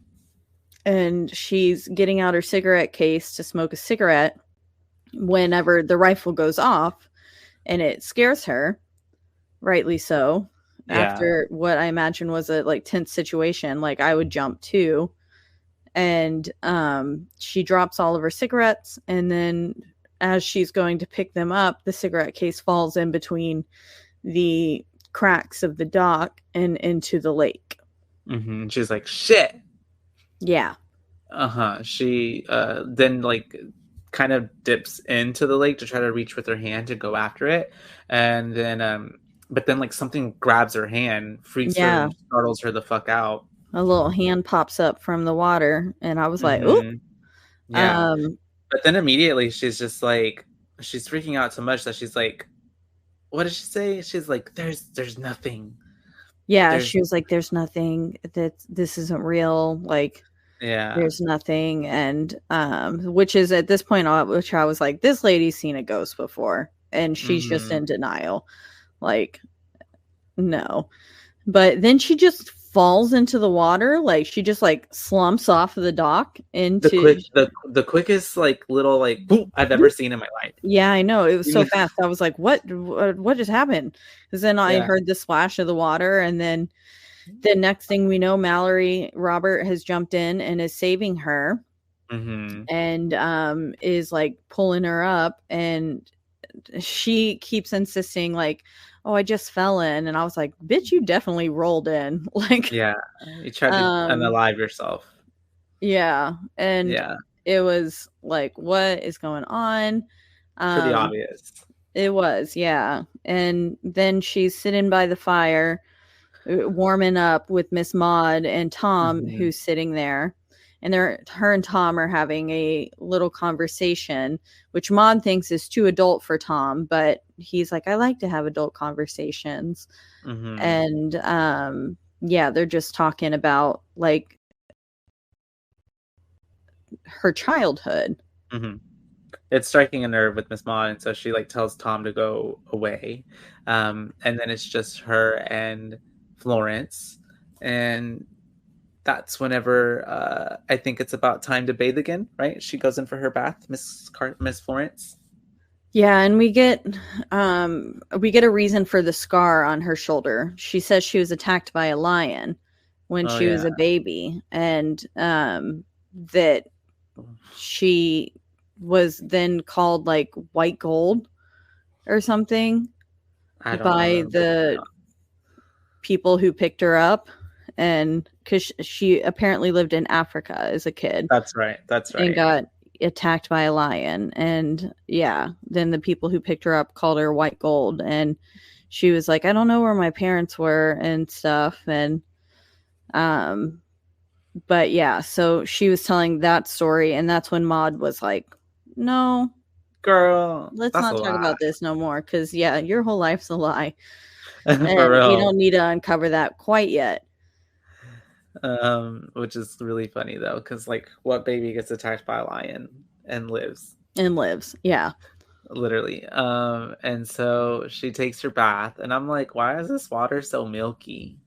she's getting out her cigarette case to smoke a cigarette whenever the rifle goes off, and it scares her, rightly so. After what I imagine was a like tense situation, like I would jump too. And she drops all of her cigarettes, and then as she's going to pick them up, the cigarette case falls in between the cracks of the dock and into the lake. She's like, shit. Yeah. She then like kind of dips into the lake to try to reach with her hand to go after it, and then but then like something grabs her hand, freaks her, and startles her the fuck out. A little hand pops up from the water, and I was like, "Oop!" Yeah. But then immediately she's just like, she's freaking out so much that she's like, what did she say? She's like, "There's nothing." Yeah, she was like, "There's nothing. That this isn't real." Like, there's nothing, and which is at this point, which I was like, this lady's seen a ghost before, and she's just in denial, like, no. But then she just falls into the water, like she just like slumps off of the dock into the quickest like little like boop I've ever seen in my life. Yeah, I know, it was so fast. I was like, what just happened? Because then I heard the splash of the water, and then the next thing we know, Robert has jumped in and is saving her, and is like pulling her up, and she keeps insisting like, "Oh, I just fell in," and I was like, "Bitch, you definitely rolled in." Like, you tried to unalive yourself. Yeah, and it was like, what is going on? Pretty obvious. It was, yeah. And then she's sitting by the fire, warming up with Miss Maud and Tom, who's sitting there, and her and Tom are having a little conversation, which Maud thinks is too adult for Tom, but he's like, I like to have adult conversations. And they're just talking about like her childhood. It's striking a nerve with Miss Maud, and so she like tells Tom to go away, and then it's just her and Florence, and that's whenever I think it's about time to bathe again, right? She goes in for her bath, Miss Florence. Yeah, and we get a reason for the scar on her shoulder. She says she was attacked by a lion when she was a baby, and that she was then called like white gold or something by the people who picked her up, and because she apparently lived in Africa as a kid. That's right. And got attacked by a lion. And yeah, then the people who picked her up called her white gold. And she was like, I don't know where my parents were and stuff. And, but yeah, so she was telling that story. And that's when Maud was like, no, Girl, let's that's not a talk lie. about this no more. Cause yeah, your whole life's a lie. For And real. we don't need to uncover that quite yet. Which is really funny though, because like, what baby gets attacked by a lion and lives? Yeah. Literally. And so she takes her bath, and I'm like, why is this water so milky?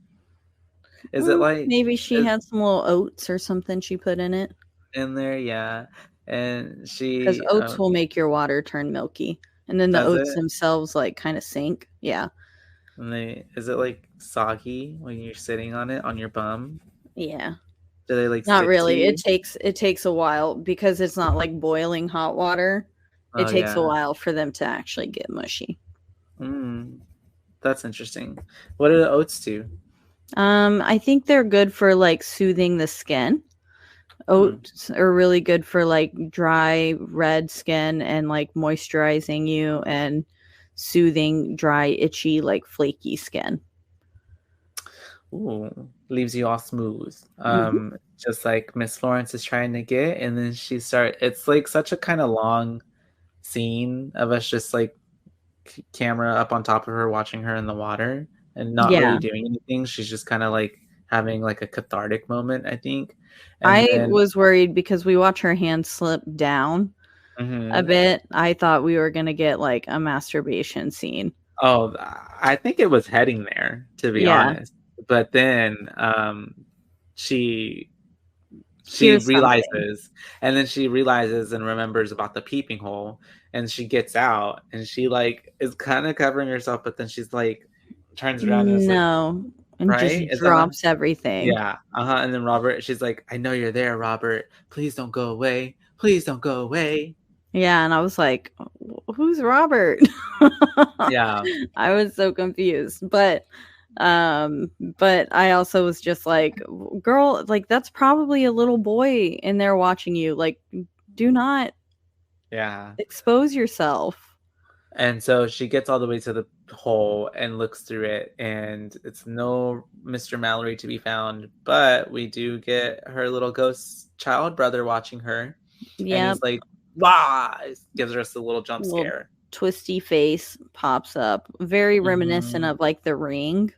Is it like maybe she had some little oats or something she put in it? In there? Yeah. And Because she oats will make your water turn milky. And then the does oats it? themselves like kind of sink. Yeah. And is it like soggy when you're sitting on it on your bum? Yeah. Do they like Not stick really. to you? It takes a while because it's not like boiling hot water. It Oh takes a yeah. while for them to actually get mushy. That's interesting. What do the oats do? I think they're good for like soothing the skin. Oats are really good for like dry red skin and like moisturizing you and soothing dry, itchy, like flaky skin. Ooh, leaves you all smooth. Mhm. Just like Miss Florence is trying to get, and then it's like such a kind of long scene of us just like camera up on top of her watching her in the water and not really Yeah. doing anything. She's just kind of like having like a cathartic moment, I think. And I then was worried because we watch her hand slip down a bit. I thought we were going to get like a masturbation scene. oh, I think it was heading there, to be honest. But then she Here's realizes, something. and then she realizes and remembers about the peeping hole, and she gets out, and she like is kind of covering herself, but then she's like turns around and is like, No. And just right? Is that not? drops everything. Yeah. And then she's like, I know you're there, Robert. Please don't go away. Please don't go away. Yeah. And I was like, who's Robert? Yeah. I was so confused. But I also was just like, girl, like that's probably a little boy in there watching you. Like, do not expose yourself. And so she gets all the way to the hole and looks through it, and it's no Mr. Mallory to be found, but we do get her little ghost child brother watching her. Yeah. And he's like, wow, gives us a little jump scare. Twisty face pops up, very reminiscent of like The Ring.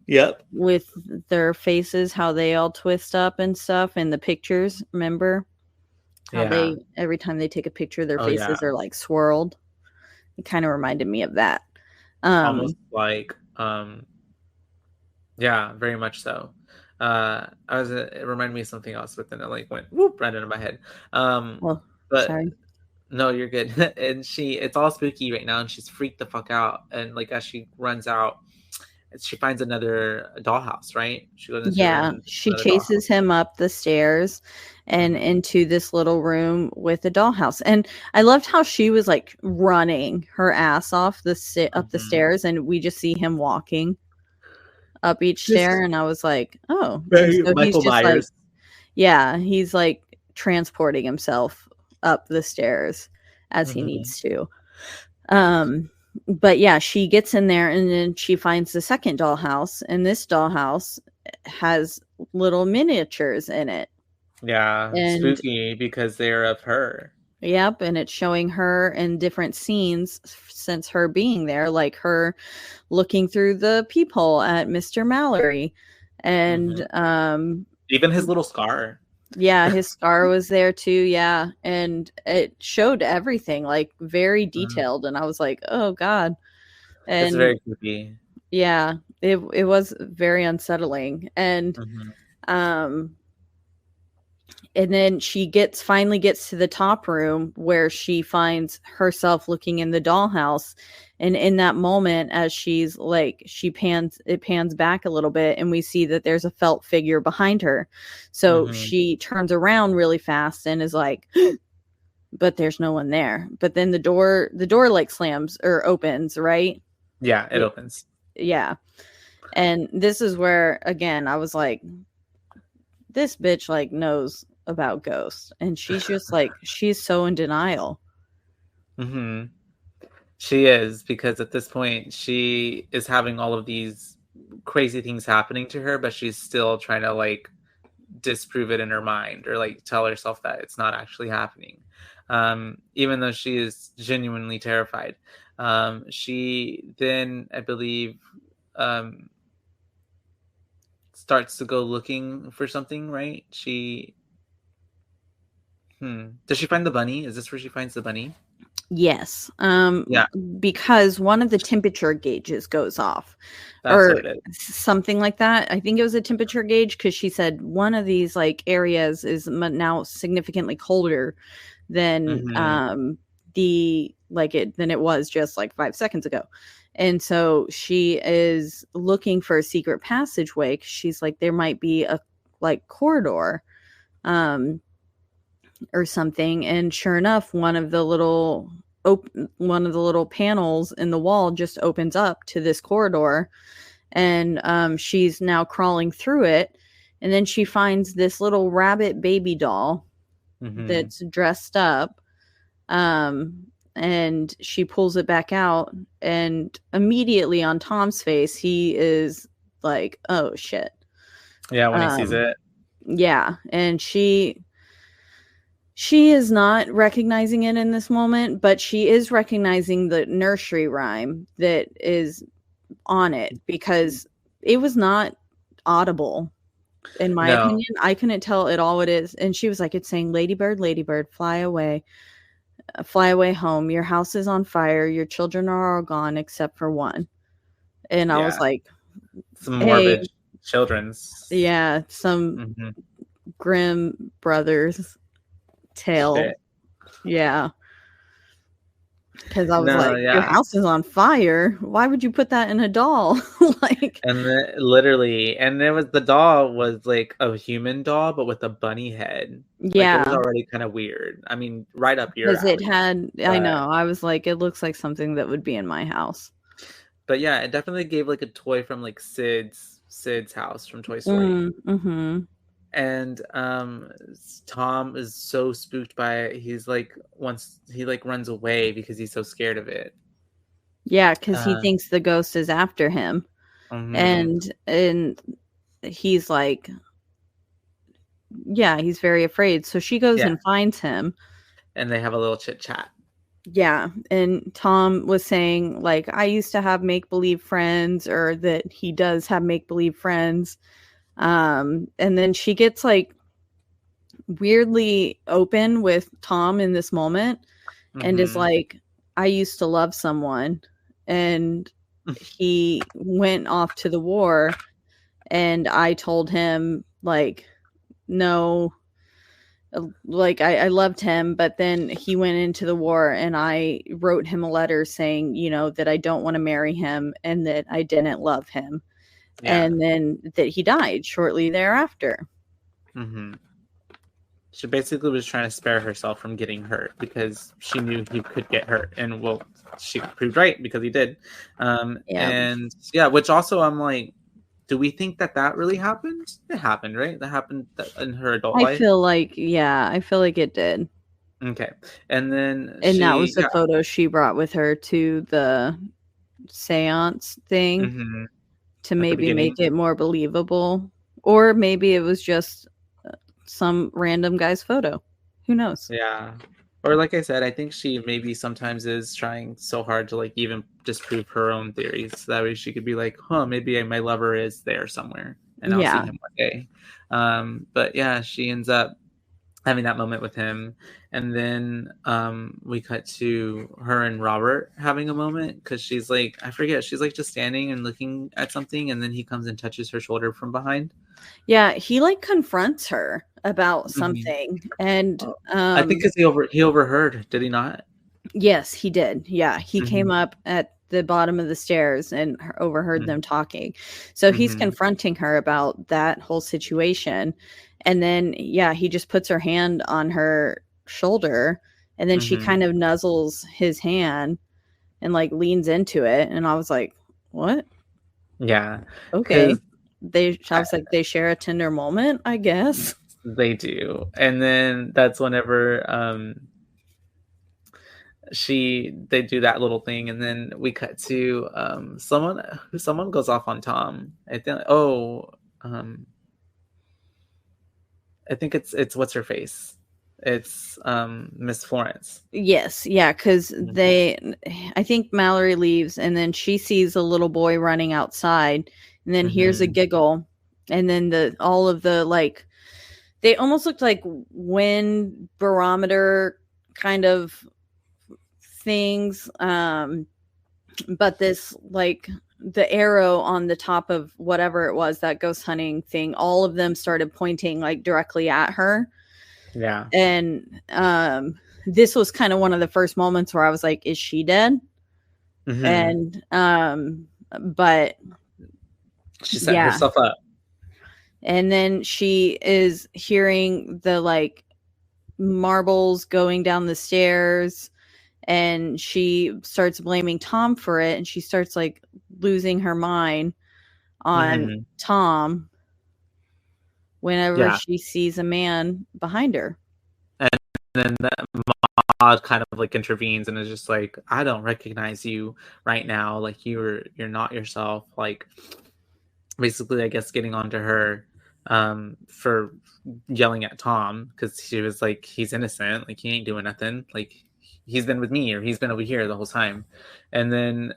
Yep. With their faces, how they all twist up and stuff in the pictures, remember? How they every time they take a picture, their faces are like swirled. It kind of reminded me of that. Almost like yeah, very much so. It reminded me of something else, but then it like went whoop right into my head. But sorry. No, you're good. And it's all spooky right now, and she's freaked the fuck out. And like as she runs out, she finds another dollhouse, right? She goes into her room and she chases him up the stairs and into this little room with a dollhouse. And I loved how she was like running her ass off up the stairs, and we just see him walking up each stair. And I was like, oh, so Michael Myers. Like, he's like transporting himself up the stairs as he needs to. But yeah, she gets in there and then she finds the second dollhouse, and this dollhouse has little miniatures in it. Yeah, and spooky because they're of her. Yep, and it's showing her in different scenes since her being there, like her looking through the peephole at Mr. Mallory, and even his little scar. Yeah, his scar was there too. Yeah, and it showed everything, like very detailed, and I was like, "Oh God!" And it's very creepy. Yeah, it was very unsettling, and and then she finally gets to the top room where she finds herself looking in the dollhouse. And in that moment, as she's like, it pans back a little bit and we see that there's a felt figure behind her. So she turns around really fast and is like, but there's no one there. But then the door like slams or opens, right? Yeah, it opens. Yeah. And this is where, again, I was like, this bitch like knows about ghosts, and she's just like, she's so in denial. Mm-hmm. She is, because at this point she is having all of these crazy things happening to her, but she's still trying to like disprove it in her mind, or like tell herself that it's not actually happening, even though she is genuinely terrified. She then, I believe, starts to go looking for something, right? Does she find the bunny? Is this where she finds the bunny? Yes. Yeah, Because one of the temperature gauges goes off, that's or what it is. something like that. I think it was a temperature gauge, because she said one of these like areas is now significantly colder than than it was just like 5 seconds ago. And so she is looking for a secret passageway, 'cause she's like, there might be a like corridor or something. And sure enough, one of the little panels in the wall just opens up to this corridor, and she's now crawling through it. And then she finds this little rabbit baby doll that's dressed up, and she pulls it back out, and immediately on Tom's face, he is like, oh shit. Yeah, when he sees it. Yeah. And she is not recognizing it in this moment, but she is recognizing the nursery rhyme that is on it, because it was not audible, in my opinion. I couldn't tell at all what it is. And she was like, it's saying, ladybird, ladybird, fly away home. Your house is on fire. Your children are all gone except for one. And I was like, some morbid children's. Yeah, some Grimm brothers tale. Shit. Yeah. Because I was your house is on fire. Why would you put that in a doll? Like, and the doll was like a human doll, but with a bunny head. Yeah, like, it was already kind of weird. I mean, right up your alley. Because it had, I know. I was like, it looks like something that would be in my house. But yeah, it definitely gave like a toy from like Sid's house from Toy Story. And Tom is so spooked by it. He's like, once he like runs away because he's so scared of it. Yeah, because he thinks the ghost is after him. And he's like, yeah, he's very afraid. So she goes and finds him. And they have a little chit chat. Yeah. And Tom was saying, like, I used to have make-believe friends, or that he does have make-believe friends. And then she gets like weirdly open with Tom in this moment, and is like, I used to love someone, and he went off to the war, and I told him, like, no, like, I loved him, but then he went into the war, and I wrote him a letter saying, you know, that I don't want to marry him, and that I didn't love him. And then that he died shortly thereafter. She basically was trying to spare herself from getting hurt, because she knew he could get hurt, and well, she proved right, because he did. And which also, I'm like, do we think that really happened? It happened, right? That happened in her adult life. I feel like it did. Okay. And then that was the photo she brought with her to the seance thing. To maybe make it more believable, or maybe it was just some random guy's photo. Who knows? Yeah. Or like I said, I think she maybe sometimes is trying so hard to like even disprove her own theories. So that way she could be like, maybe my lover is there somewhere, and I'll see him one day. But yeah, she ends up having that moment with him. And then we cut to her and Robert having a moment, because she's like, I forget, she's like just standing and looking at something, and then he comes and touches her shoulder from behind. Yeah, he like confronts her about something. And I think because he overheard, did he not? Yes, he did. Yeah, he came up at the bottom of the stairs and overheard them talking. So he's confronting her about that whole situation. And then, he just puts her hand on her shoulder, and then she kind of nuzzles his hand and like leans into it. And I was like, what? Yeah, Okay. because I was like, they share a tender moment, I guess. they do. And then that's whenever they do that little thing, and then we cut to someone goes off on Tom. Um I think it's what's her face. It's Miss Florence. Yes, yeah, because I think Mallory leaves, and then she sees a little boy running outside, and then hears a giggle, and then all of the like, they almost looked like wind barometer kind of things, but this like the arrow on the top of whatever it was, that ghost hunting thing, all of them started pointing like directly at her. Yeah. And this was kind of one of the first moments where I was like, is she dead? And but she set herself up. And then she is hearing the like marbles going down the stairs, and she starts blaming Tom for it, and she starts like losing her mind on Tom whenever she sees a man behind her. And then Maud kind of like intervenes and is just like, I don't recognize you right now, like you're not yourself, like basically I guess getting onto her for yelling at Tom, because she was like, he's innocent, like he ain't doing nothing, like he's been with me, or he's been over here the whole time. And then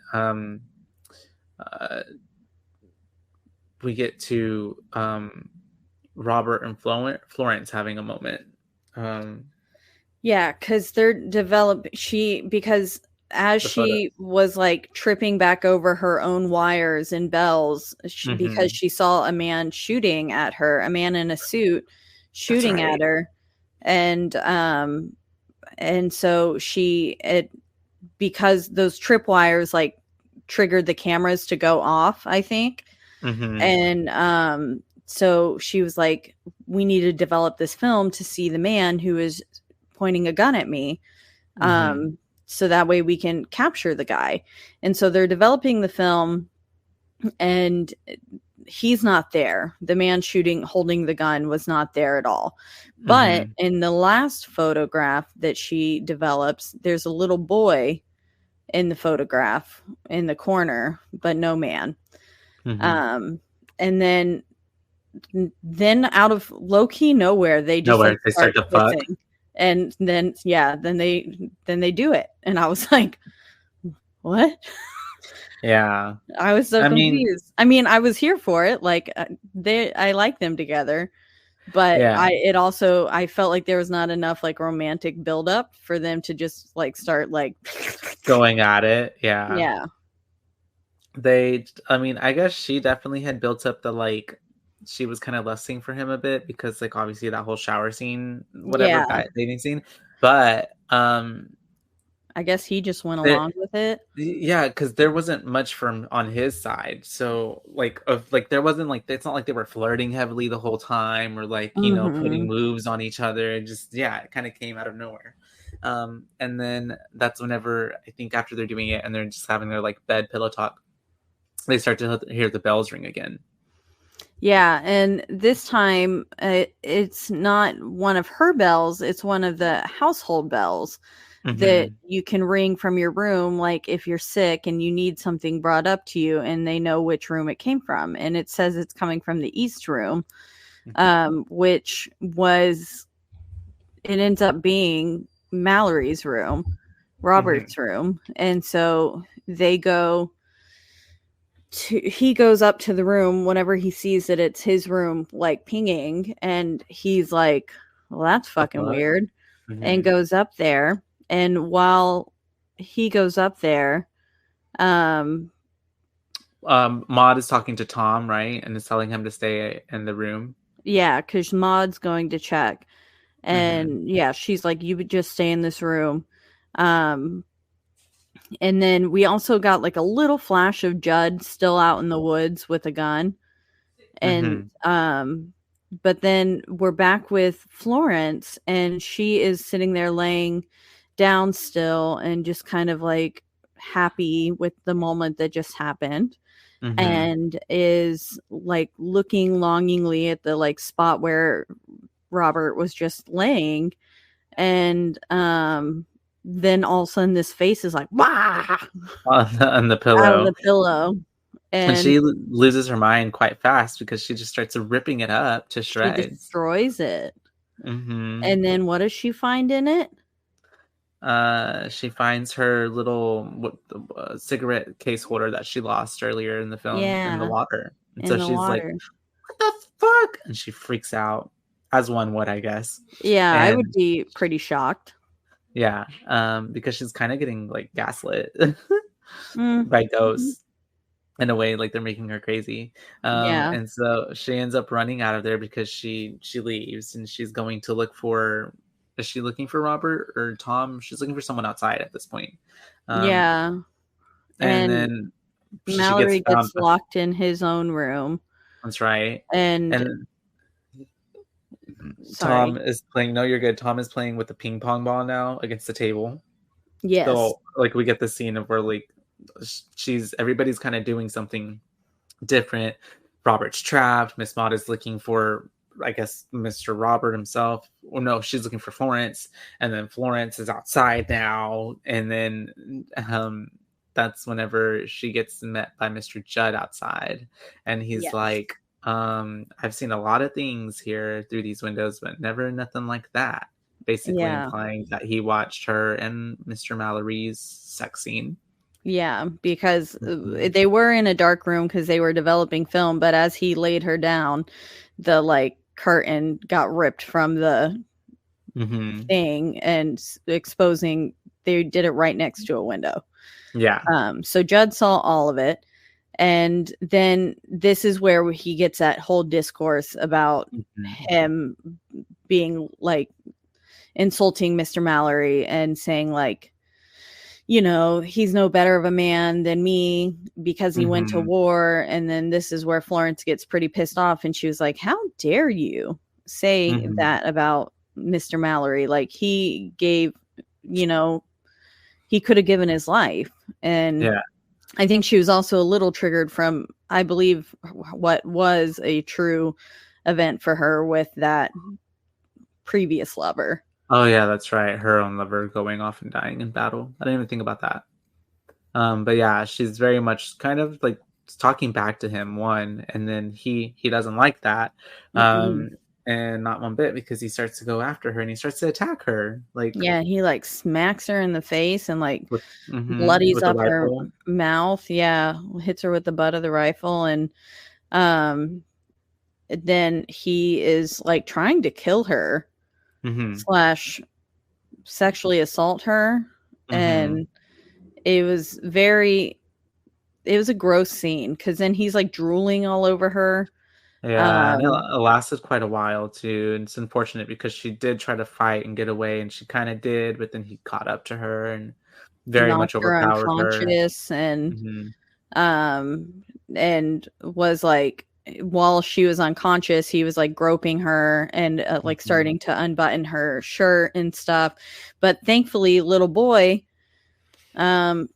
we get to Robert and Florence having a moment. Yeah, because they're because as she was like tripping back over her own wires and bells, because she saw a man shooting at her, a man in a suit shooting at her, and so because those tripwires like triggered the cameras to go off, I think. And so she was like, we need to develop this film to see the man who is pointing a gun at me, so that way we can capture the guy. And so they're developing the film, and he's not there. The man holding the gun was not there at all. But in the last photograph that she develops, there's a little boy in the photograph in the corner, but no man. And then out of low-key nowhere, they just they start to fuck. And then then they do it, and I was like, what? Yeah, I was so confused. I was here for it, like I like them together, but I felt like there was not enough like romantic buildup for them to just like start like going at it. Yeah. I guess she definitely had built up the like, she was kind of lusting for him a bit, because like obviously that whole shower scene, whatever, dating scene, but I guess he just went along with it. Yeah, because there wasn't much on his side. So there wasn't like, it's not like they were flirting heavily the whole time, or like, putting moves on each other. It just, it kind of came out of nowhere. And then that's whenever, I think after they're doing it and they're just having their like bed pillow talk, they start to hear the bells ring again. Yeah, and this time it's not one of her bells, it's one of the household bells that you can ring from your room, like if you're sick and you need something brought up to you, and they know which room it came from. And it says it's coming from the East room, which it ends up being Mallory's room, Robert's room. And so he goes up to the room whenever he sees that it's his room, like pinging, and he's like, well, that's fucking weird, and goes up there. And while he goes up there, Maud is talking to Tom, right? And is telling him to stay in the room. Yeah, because Maud's going to check. And she's like, you would just stay in this room. And then we also got like a little flash of Judd still out in the woods with a gun. And but then we're back with Florence, and she is sitting there laying down still and just kind of like happy with the moment that just happened. and is like looking longingly at the like spot where Robert was just laying. And then all of a sudden this face is like, wah, on the out of pillow. the pillow. And And she loses her mind quite fast because she just starts ripping it up to she shreds. destroys it. Mm-hmm. And then what does she find in it? She finds her little cigarette case holder that she lost earlier in the film in the water. And so she's like, what the fuck? And she freaks out, as one would, I guess. Yeah, and I would be pretty shocked. Yeah, because she's kind of getting like gaslit by ghosts in a way, like they're making her crazy. Yeah. And so she ends up running out of there because she leaves and she's going to look for. Is she looking for Robert or Tom? She's looking for someone outside at this point. Yeah. And then Mallory she gets found. gets locked in his own room. That's right. And Tom is playing. No, you're good. Tom is playing with the ping pong ball now against the table. Yes. So like we get the scene of where like everybody's kind of doing something different. Robert's trapped. Miss Maud is looking for, I guess, Mr. Robert himself. Or no, she's looking for Florence. And then Florence is outside now. And then that's whenever she gets met by Mr. Judd outside. And he's like, I've seen a lot of things here through these windows, but never nothing like that. Basically implying that he watched her and Mr. Mallory's sex scene. Yeah, because they were in a dark room because they were developing film, but as he laid her down, the like curtain got ripped from the thing and exposing, they did it right next to a window. Yeah. So Judd saw all of it. And then this is where he gets that whole discourse about him being like insulting Mr. Mallory and saying like, you know, he's no better of a man than me because he went to war. And then this is where Florence gets pretty pissed off. And she was like, how dare you say that about Mr. Mallory? Like he gave, you know, he could have given his life. And I think she was also a little triggered from, I believe, what was a true event for her with that previous lover. Oh, yeah, that's right. Her own lover going off and dying in battle. I didn't even think about that. But yeah, she's very much kind of like talking back to him, one, and then he doesn't like that. And not one bit, because he starts to go after her and he starts to attack her. Like, yeah, he like smacks her in the face and like bloodies up her mouth. Yeah, hits her with the butt of the rifle, and then he is like trying to kill her / sexually assault her, and it was a gross scene because then he's like drooling all over her. Yeah, and it lasted quite a while too. And it's unfortunate because she did try to fight and get away, and she kind of did, but then he caught up to her and very much overpowered her. And was like, while she was unconscious, he was like groping her and like starting to unbutton her shirt and stuff. But thankfully, little boy, Tom,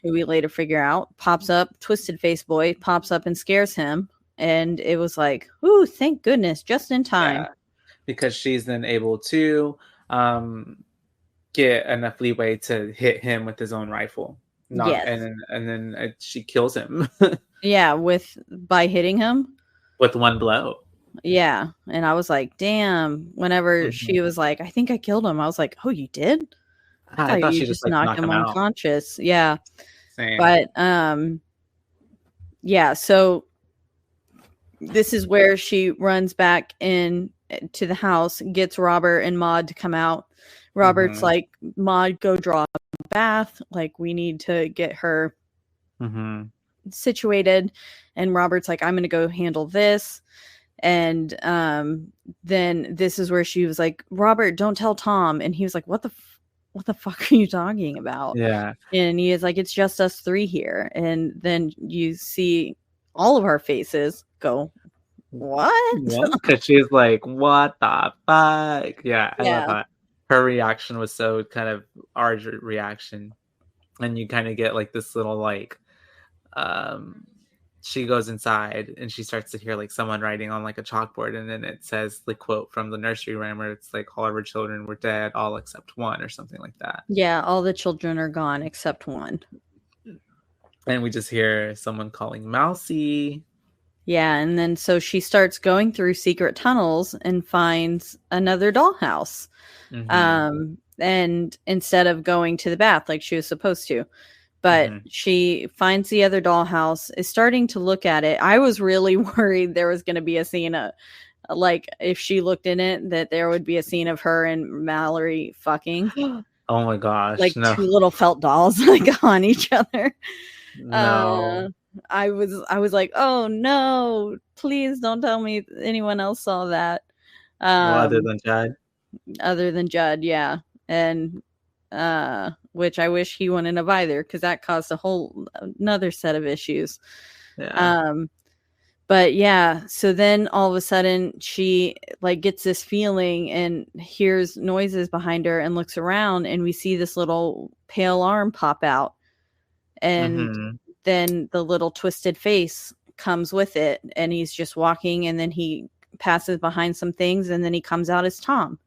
who we later figure out, pops up, twisted face boy, pops up and scares him. And it was like, ooh, thank goodness, just in time. Yeah, because she's then able to get enough leeway to hit him with his own rifle. And then she kills him. Yeah, by hitting him with one blow. Yeah, and I was like, damn. Whenever she was like, I think I killed him, I was like, oh, you did? I thought you just like, knocked him unconscious. Yeah. Same. But yeah, so this is where she runs back in to the house, gets Robert and Maud to come out. Robert's like, Maud, go draw a bath. Like, we need to get her situated. And Robert's like, I'm going to go handle this. And then this is where she was like, Robert, don't tell Tom. And he was like, what the fuck are you talking about? Yeah. And he is like, it's just us three here. And then you see all of our faces go, what? Because she's like, what the fuck? Yeah, I love that. Her reaction was so kind of our reaction. And you kind of get like this little like she goes inside and she starts to hear like someone writing on like a chalkboard, and then it says the quote from the nursery rhyme where it's like all of her children were dead, all except one, or something like that. Yeah, all the children are gone except one. And we just hear someone calling Mousy. Yeah, and then so she starts going through secret tunnels and finds another dollhouse. And instead of going to the bath like she was supposed to, but she finds the other dollhouse, is starting to look at it. I was really worried there was going to be a scene of, like, if she looked in it, that there would be a scene of her and Mallory fucking. Oh my gosh, like no. two little felt dolls like on each other. No. I was like, oh no, please don't tell me anyone else saw that. Well, other than Judd. Other than Judd, yeah. And which I wish he wouldn't have either, because that caused another set of issues. Yeah. But yeah, so then all of a sudden she like gets this feeling and hears noises behind her and looks around, and we see this little pale arm pop out. And then the little twisted face comes with it, and he's just walking, and then he passes behind some things, and then he comes out as Tom.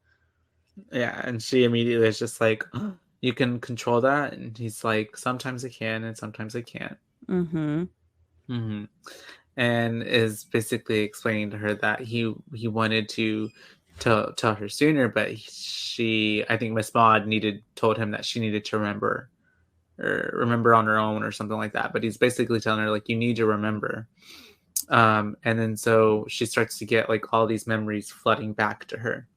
Yeah, and she immediately is just like, oh, you can control that? And he's like, sometimes I can and sometimes I can't. And is basically explaining to her that he wanted to tell her sooner, but I think Miss Maud told him that she needed to remember on her own or something like that. But he's basically telling her, like, you need to remember. And then so she starts to get like all these memories flooding back to her.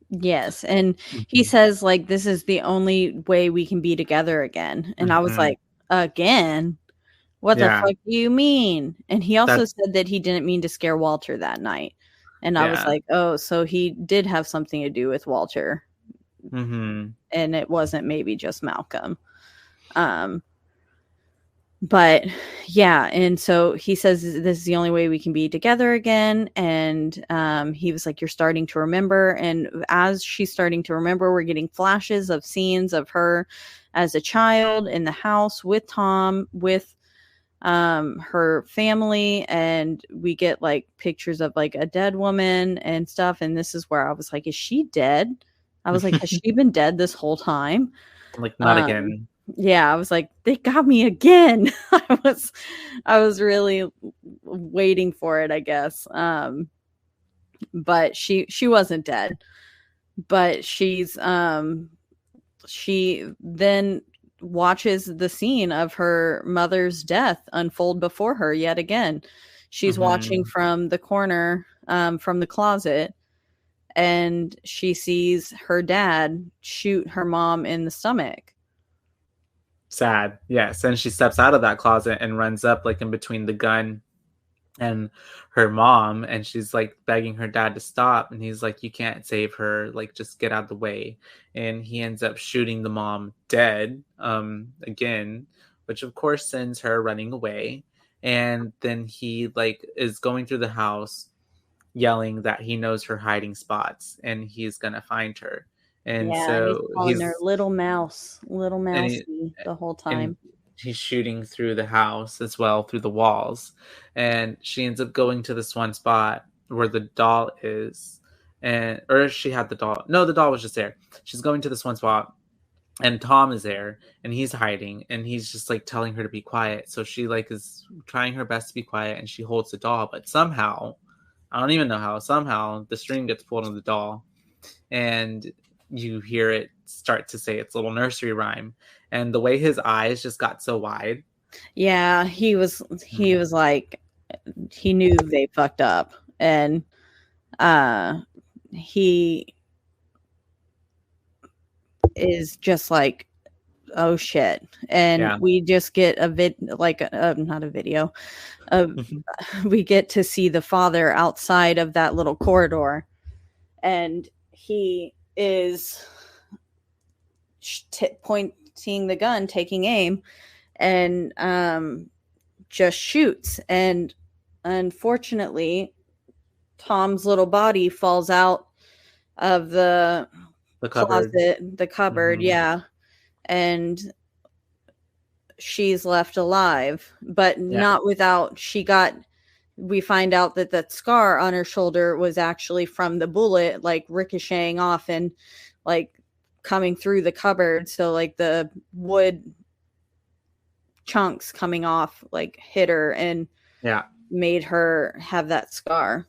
Yes. And he says, like, this is the only way we can be together again. And I was like, again? What the fuck do you mean? And he also said that he didn't mean to scare Walter that night. And I was like, oh, so he did have something to do with Walter. And it wasn't maybe just Malcolm. But yeah, and so he says this is the only way we can be together again. And he was like, you're starting to remember. And as she's starting to remember, we're getting flashes of scenes of her as a child in the house with Tom, with her family, and we get like pictures of like a dead woman and stuff. And this is where I was like, is she dead? I was like, has she been dead this whole time? Like, not again. Yeah, I was like, they got me again. I was really waiting for it, I guess. But she wasn't dead. But she then watches the scene of her mother's death unfold before her yet again. She's watching from the corner, from the closet, and she sees her dad shoot her mom in the stomach. Sad. Yes. And she steps out of that closet and runs up like in between the gun and her mom, and she's like begging her dad to stop, and he's like, you can't save her, like, just get out of the way. And he ends up shooting the mom dead again, which of course sends her running away. And then he like is going through the house yelling that he knows her hiding spots and he's gonna find her. And so he's calling her little mousy the whole time. He's shooting through the house as well, through the walls. And she ends up going to this one spot where the doll is. Or she had the doll. No, the doll was just there. She's going to this one spot, and Tom is there, and he's hiding, and he's just like telling her to be quiet. So she like is trying her best to be quiet, and she holds the doll, but somehow, I don't even know how, somehow the string gets pulled on the doll, and you hear it start to say its little nursery rhyme. And the way his eyes just got so wide. Yeah, he was like, he knew they fucked up. And he is just like, oh shit. And we just get not a video. We get to see the father outside of that little corridor, and he is pointing the gun, taking aim, and just shoots. And unfortunately, Tom's little body falls out of the closet, the cupboard, and she's left alive, but not without we find out that scar on her shoulder was actually from the bullet, like ricocheting off and like coming through the cupboard. So like the wood chunks coming off like hit her and made her have that scar.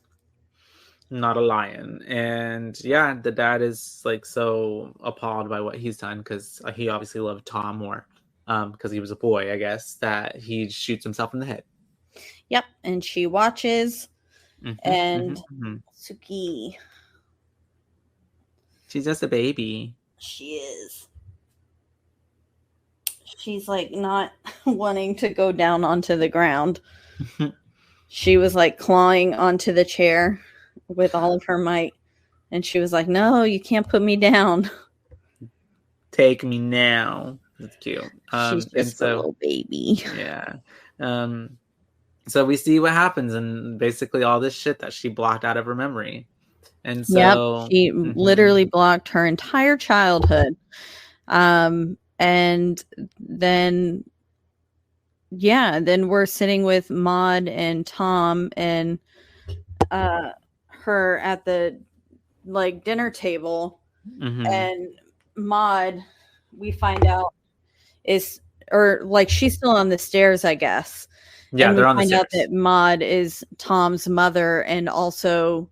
Not a lion. And the dad is like so appalled by what he's done, because he obviously loved Tom more, because he was a boy, I guess, that he shoots himself in the head. Yep. And she watches and Suki, she's just a baby. She is. She's like not wanting to go down onto the ground. She was like clawing onto the chair with all of her might. And she was like, no, you can't put me down. Take me now. That's cute. She's just a little baby. Yeah. So we see what happens, and basically all this shit that she blocked out of her memory. And so she literally blocked her entire childhood. And then we're sitting with Maud and Tom and her at the like dinner table, and Maud, we find out she's still on the stairs, I guess. Yeah, and they're on the stairs. We find out that Maud is Tom's mother, and also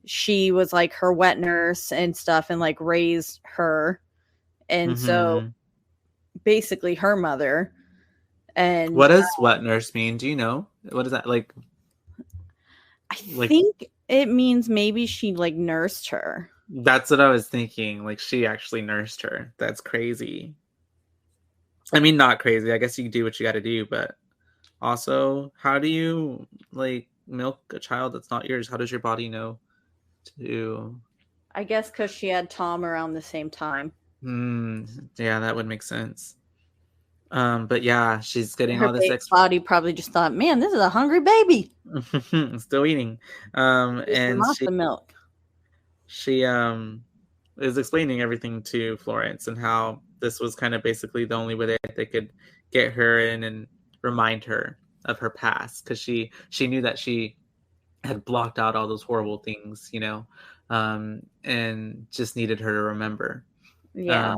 she was like her wet nurse and stuff, and like raised her, and so basically her mother. And what does wet nurse mean? Do you know? What is that like? I think it means maybe she like nursed her. That's what I was thinking. Like she actually nursed her. That's crazy. I mean, not crazy. I guess you do what you got to do, but also, how do you like milk a child that's not yours? How does your body know to? I guess because she had Tom around the same time. Yeah, that would make sense. But yeah, she's getting her all this body probably just thought, man, this is a hungry baby. Still eating. And the milk. She is explaining everything to Florence and how this was kind of basically the only way that they could get her in and remind her of her past, because she knew that she had blocked out all those horrible things, and just needed her to remember. Yeah.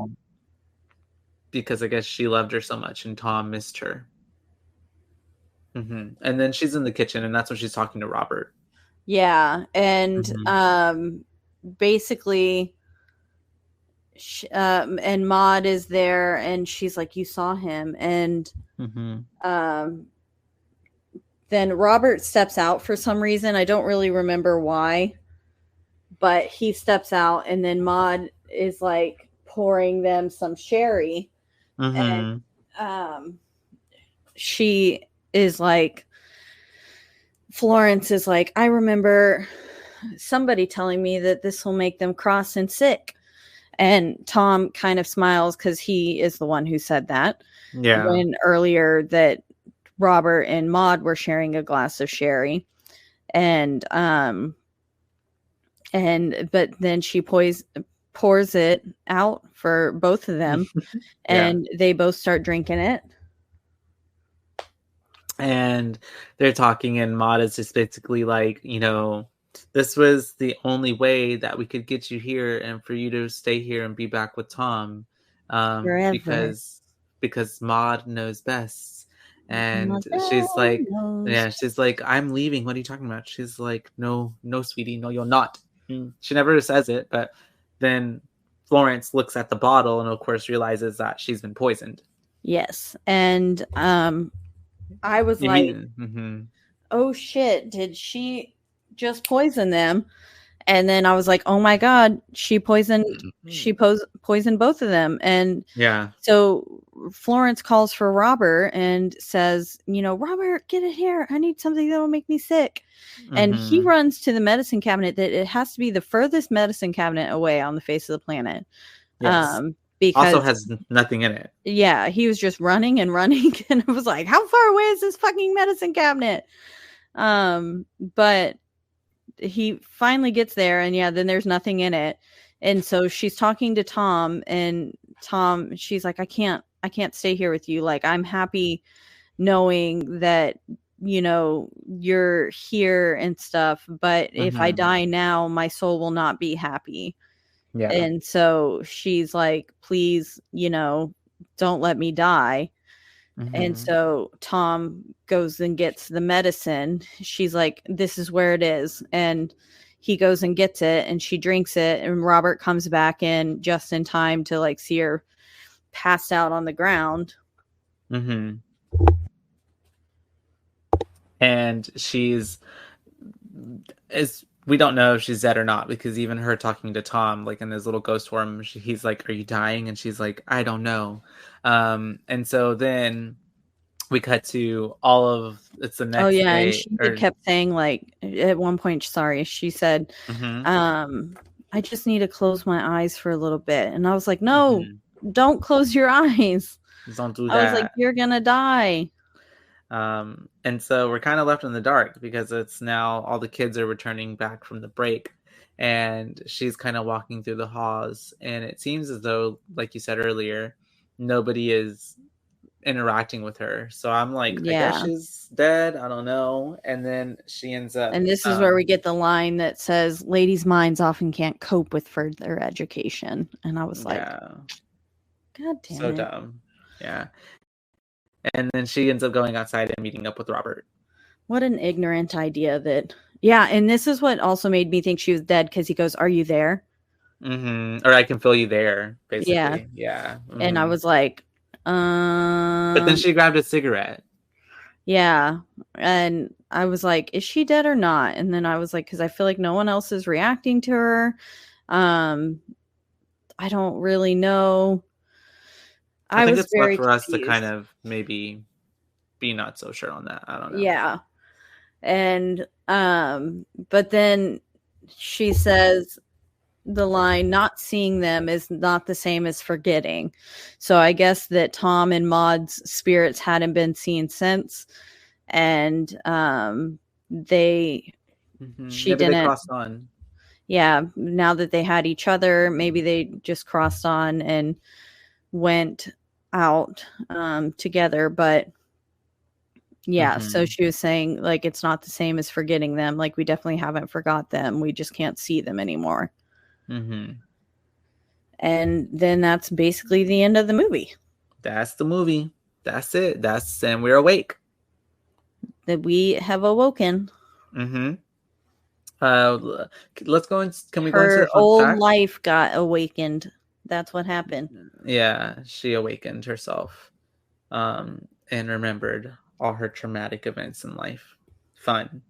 Because I guess she loved her so much and Tom missed her. And then she's in the kitchen, and that's when she's talking to Robert. Yeah. And basically, and Maud is there, and she's like, you saw him. And then Robert steps out for some reason. I don't really remember why, but he steps out, and then Maud is like pouring them some sherry. And she is like, Florence is like, I remember somebody telling me that this will make them cross and sick. And Tom kind of smiles because he is the one who said that. Yeah. When earlier that Robert and Maud were sharing a glass of sherry. But then she pours it out for both of them. And they both start drinking it. And they're talking, and Maud is just basically like, this was the only way that we could get you here and for you to stay here and be back with Tom. Because Maud knows best. And she's like, she's like, I'm leaving. What are you talking about? She's like, no, sweetie, no, you're not. She never says it, but then Florence looks at the bottle and of course realizes that she's been poisoned. Yes. And I was oh shit, did she just poison them? And then I was like, oh my God, she poisoned both of them. And so Florence calls for Robert and says, Robert, get it here. I need something that will make me sick. And he runs to the medicine cabinet that it has to be the furthest medicine cabinet away on the face of the planet. Yes. Because also has nothing in it. Yeah, he was just running and running. And I was like, how far away is this fucking medicine cabinet? But he finally gets there, and then there's nothing in it. And so she's talking to Tom, and Tom, she's like, I can't stay here with you. Like, I'm happy knowing that, you know, you're here and stuff, but if I die now, my soul will not be happy. Yeah. And so she's like, please, you know, don't let me die. And so Tom goes and gets the medicine. She's like, this is where it is. And he goes and gets it, and she drinks it. And Robert comes back in just in time to like see her passed out on the ground. And we don't know if she's dead or not, because even her talking to Tom, like in his little ghost form, he's like, "Are you dying?" And she's like, "I don't know." And so then we cut to it's the next day. And she kept saying, like, at one point, sorry, she said, I just need to close my eyes for a little bit. And I was like, no, don't close your eyes. Don't do that. I was like, you're gonna die. And so we're kind of left in the dark, because it's now all the kids are returning back from the break, and she's kind of walking through the halls, and it seems as though, like you said earlier, nobody is interacting with her. So I'm like, I guess she's dead. I don't know. And then she ends up, and this is where we get the line that says, ladies' minds often can't cope with further education. And I was like, God damn so it. dumb. Yeah. And then she ends up going outside and meeting up with Robert. What an ignorant idea that. Yeah. And this is what also made me think she was dead, because he goes, are you there? Or I can feel you there, basically. Yeah. And I was like, but then she grabbed a cigarette. Yeah. And I was like, is she dead or not? And then I was like, because I feel like no one else is reacting to her. I don't really know. I think it's left for us to kind of maybe be not so sure on that. I don't know. Yeah. And but then she says the line, not seeing them is not the same as forgetting. So I guess that Tom and Maud's spirits hadn't been seen since, and she didn't. They crossed on. Yeah, now that they had each other, maybe they just crossed on and went out together. But yeah, so she was saying, like, it's not the same as forgetting them. Like, we definitely haven't forgot them. We just can't see them anymore. And then that's basically the end of the movie. That's the movie. That's it. And we're awake. That we have awoken. Let's go and can we go into her old life got awakened. That's what happened. Yeah, she awakened herself, and remembered all her traumatic events in life. Fun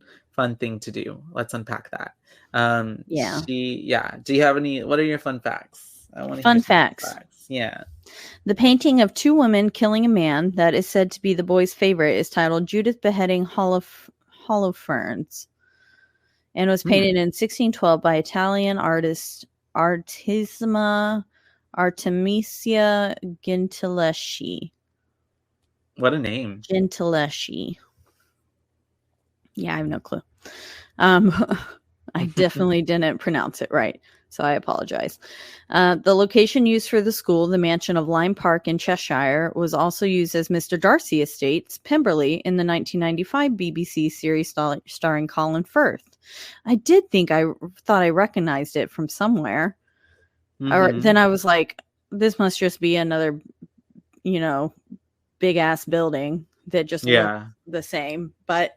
thing to do. Let's unpack that. Do you have any? What are your fun facts? I want to fun facts. Yeah. The painting of two women killing a man that is said to be the boy's favorite is titled Judith Beheading Holofernes, and was painted in 1612 by Italian artist Artemisia Gentileschi. What a name. Gentileschi. Yeah, I have no clue. I definitely didn't pronounce it right, so I apologize. The location used for the school, the mansion of Lyme Park in Cheshire, was also used as Mr. Darcy Estates, Pemberley, in the 1995 BBC series starring Colin Firth. I thought I recognized it from somewhere. Or then I was like, this must just be another, big ass building that just looks the same. But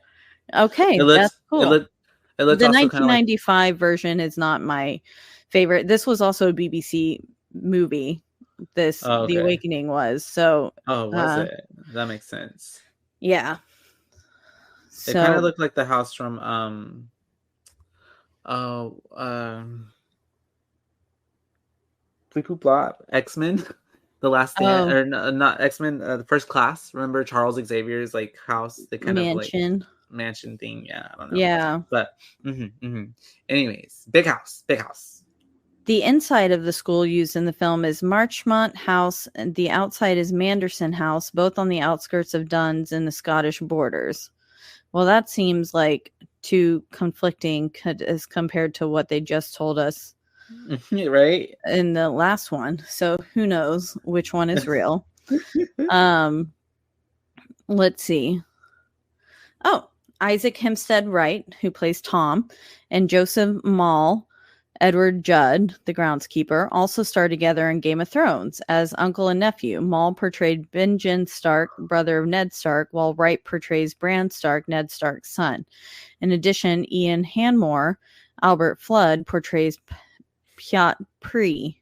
okay, that's cool. The 1995 version is not my favorite. This was also a BBC movie. The Awakening was. So was it? That makes sense. Yeah. It kind of looked like the house from X-Men. The Last Stand, or not X-Men, the First Class. Remember Charles Xavier's like house, the kind mansion. of like mansion thing. Yeah, I don't know. Yeah, but anyways, big house. The inside of the school used in the film is Marchmont House, and the outside is Manderson House, both on the outskirts of Duns in the Scottish borders. Well, that seems like too conflicting as compared to what they just told us. Right? In the last one. So who knows which one is real. Let's see. Oh, Isaac Hempstead Wright, who plays Tom, and Joseph Mall, Edward Judd, the groundskeeper, also star together in Game of Thrones as uncle and nephew. Mall portrayed Benjen Stark, brother of Ned Stark, while Wright portrays Bran Stark, Ned Stark's son. In addition, Ian Hanmore, Albert Flood, portrays Pyat Pree.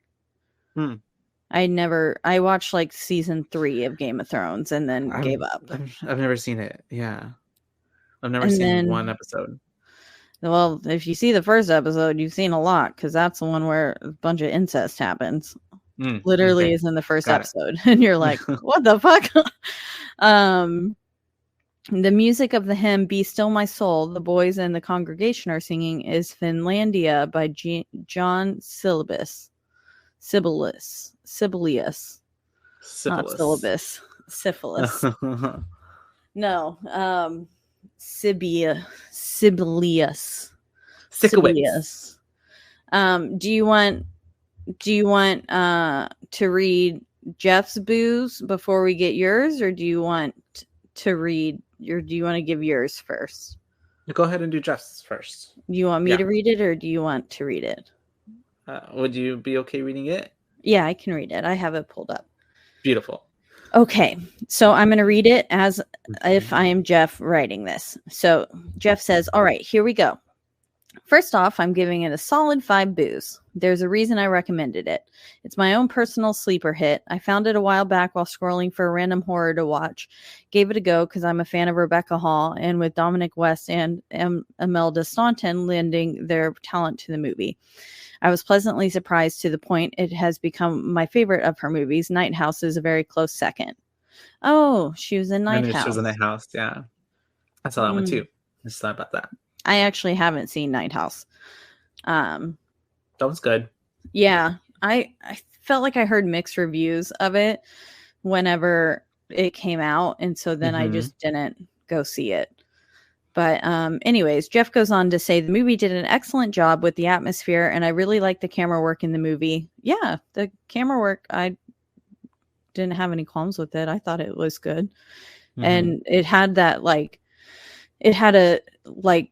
I watched like season 3 of Game of Thrones and then gave up. I've never seen it. Yeah. I've never seen one episode. Well, if you see the first episode, you've seen a lot, because that's the one where a bunch of incest happens. Literally is in the first episode. And you're like, what the fuck? The music of the hymn, Be Still My Soul, the boys in the congregation are singing, is Finlandia by John Sibelius. Sibelius. Not syllabus. Syphilis. No. Sibelius. Do you want to read Jeff's booze before we get yours, or do you want to read, or do you want to give yours first? Go ahead and do Jeff's first. Do you want me to read it, or do you want to read it? Would you be okay reading it? Yeah, I can read it. I have it pulled up. Beautiful. Okay, so I'm going to read it as if I am Jeff writing this. So Jeff says, all right, here we go. First off, I'm giving it a solid 5 boos. There's a reason I recommended it. It's my own personal sleeper hit. I found it a while back while scrolling for a random horror to watch. Gave it a go because I'm a fan of Rebecca Hall, and with Dominic West and Imelda Staunton lending their talent to the movie. I was pleasantly surprised to the point it has become my favorite of her movies. Night House is a very close second. Oh, she was in Night House. She was in Night House, yeah. I saw that one too. I just thought about that. I actually haven't seen Night House. That was good. Yeah, I felt like I heard mixed reviews of it whenever it came out, and so then I just didn't go see it. But anyways, Jeff goes on to say the movie did an excellent job with the atmosphere, and I really liked the camera work in the movie. Yeah, the camera work, I didn't have any qualms with it. I thought it was good. And it had that, like, it had a, like,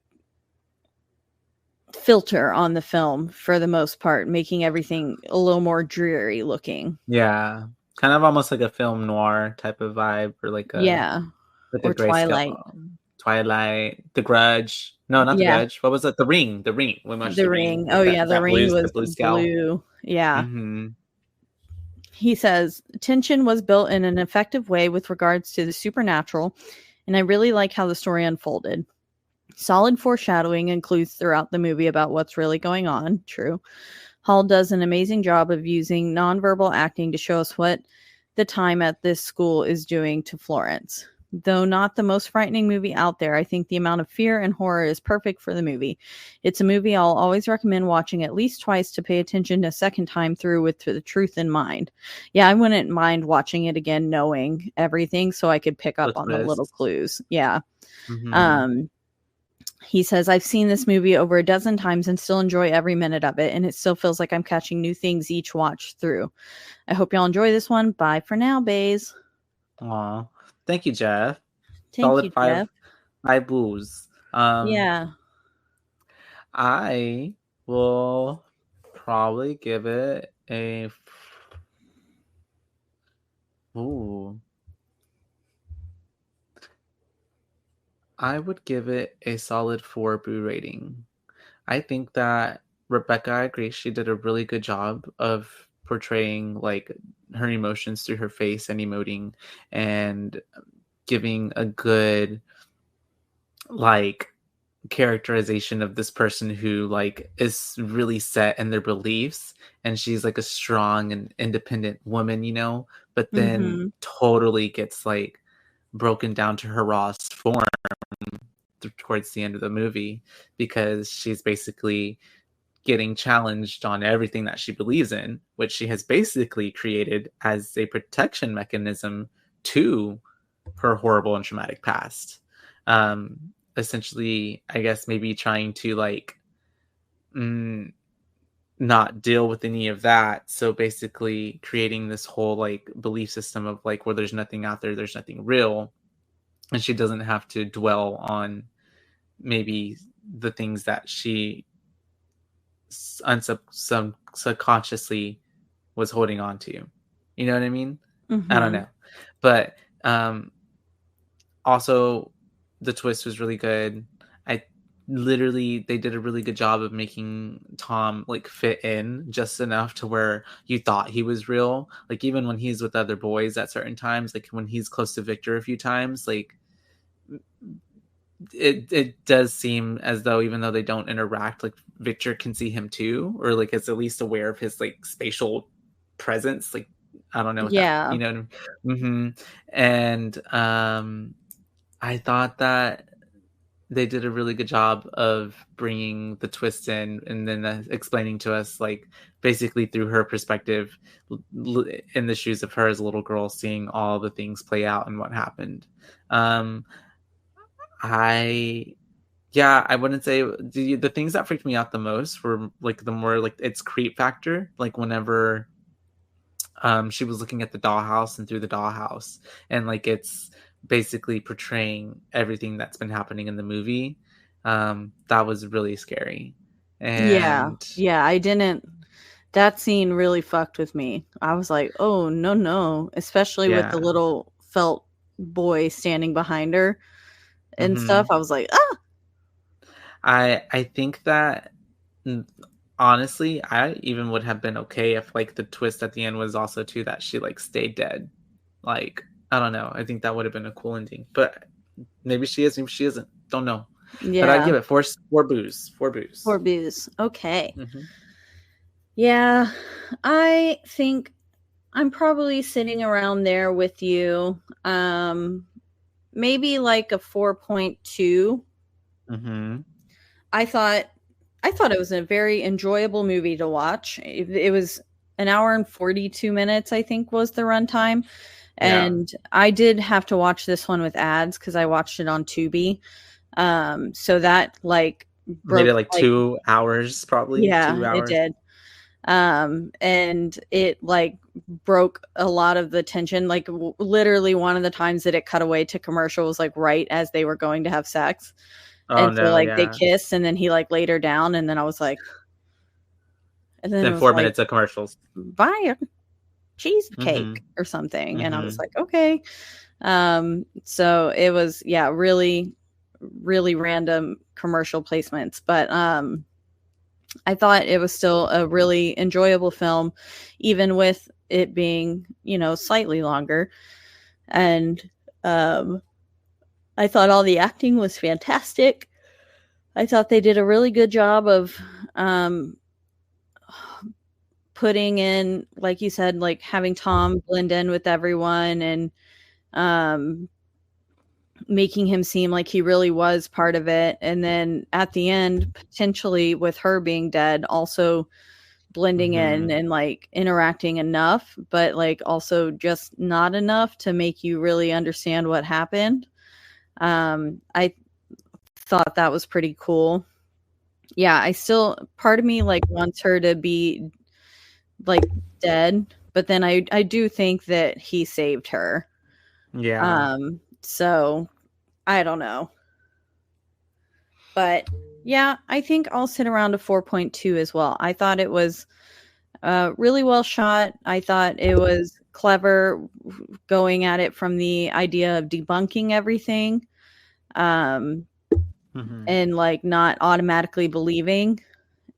filter on the film for the most part, making everything a little more dreary looking. Yeah, kind of almost like a film noir type of vibe, or like a or Twilight. Twilight, The Grudge. No, not The Grudge. What was it? The Ring. The Ring. We watched The Ring. Oh, yeah. The Ring was blue. Yeah. He says, tension was built in an effective way with regards to the supernatural, and I really like how the story unfolded. Solid foreshadowing and clues throughout the movie about what's really going on. True. Hall does an amazing job of using nonverbal acting to show us what the time at this school is doing to Florence. Though not the most frightening movie out there, I think the amount of fear and horror is perfect for the movie. It's a movie I'll always recommend watching at least twice to pay attention a second time through with the truth in mind. Yeah, I wouldn't mind watching it again knowing everything so I could pick up on the little clues. Yeah. He says, I've seen this movie over a dozen times and still enjoy every minute of it, and it still feels like I'm catching new things each watch through. I hope y'all enjoy this one. Bye for now, bays. Aw. Thank you, Jeff. Thank you, Jeff. 5 boos. Yeah. I will probably give it a... Ooh. I would give it a solid 4 boo rating. I think that Rebecca, I agree, she did a really good job of portraying like her emotions through her face and emoting and giving a good like characterization of this person who like is really set in their beliefs, and she's like a strong and independent woman, you know, but then totally gets like broken down to her rawest form towards the end of the movie, because she's basically getting challenged on everything that she believes in, which she has basically created as a protection mechanism to her horrible and traumatic past. Essentially, I guess maybe trying to like not deal with any of that. So basically creating this whole like belief system of like where there's nothing out there, there's nothing real. And she doesn't have to dwell on maybe the things that she subconsciously was holding on to. You know what I mean? I don't Mm-hmm. know. But also the twist was really good. They did a really good job of making Tom like fit in just enough to where you thought he was real. Like even when he's with other boys at certain times, like when he's close to Victor a few times, like it does seem as though even though they don't interact, like Victor can see him too, or like is at least aware of his like spatial presence. Like I don't know what that, Yeah. you know. Mm-hmm. And I thought that they did a really good job of bringing the twist in and then explaining to us like basically through her perspective in the shoes of her as a little girl, seeing all the things play out and what happened. I I wouldn't say the things that freaked me out the most were like the more like its creep factor, like whenever she was looking at the dollhouse and through the dollhouse, and like it's basically portraying everything that's been happening in the movie. That was really scary. Yeah. And Yeah. That scene really fucked with me. I was like, oh, no, no. Especially with the yeah. little felt boy standing behind her and stuff. Hmm. I was like, ah. I think that honestly, I even would have been okay if like the twist at the end was also too that she like stayed dead. Like I don't know. I think that would have been a cool ending. But maybe she is, maybe she isn't. Don't know. But I'd Yeah. give it four boos. Four boos. Poor booze. Okay. Mm-hmm. Yeah. I think I'm probably sitting around there with you. Maybe like a 4.2. Mm-hmm. I thought it was a very enjoyable movie to watch. It was an hour and 42 minutes, I think, was the runtime. Yeah. And I did have to watch this one with ads because I watched it on Tubi. So that like Made broke it like like 2 hours, probably yeah, two it hours. did. And it like broke a lot of the tension. Like literally one of the times that it cut away to commercial was like right as they were going to have sex. Oh And so no, like they yeah. kissed and then he like laid her down and then I was like, and then it Then was 4 minutes of commercials. buy a cheesecake Mm-hmm. or something. And I was Mm-hmm. like, okay. So it was, yeah, really, really random commercial placements. But I thought it was still a really enjoyable film, even with it being, slightly longer. And I thought all the acting was fantastic. I thought they did a really good job of putting in, like you said, like having Tom blend in with everyone and um, making him seem like he really was part of it. And then at the end, potentially with her being dead, also blending in Mm-hmm. and like interacting enough, but like also just not enough to make you really understand what happened. I thought that was pretty cool. Yeah, part of me like wants her to be like dead, but then I do think that he saved her. Yeah. So I don't know. But yeah, I think I'll sit around a 4.2 as well. I thought it was really well shot. I thought it was clever going at it from the idea of debunking everything Mm-hmm. and like not automatically believing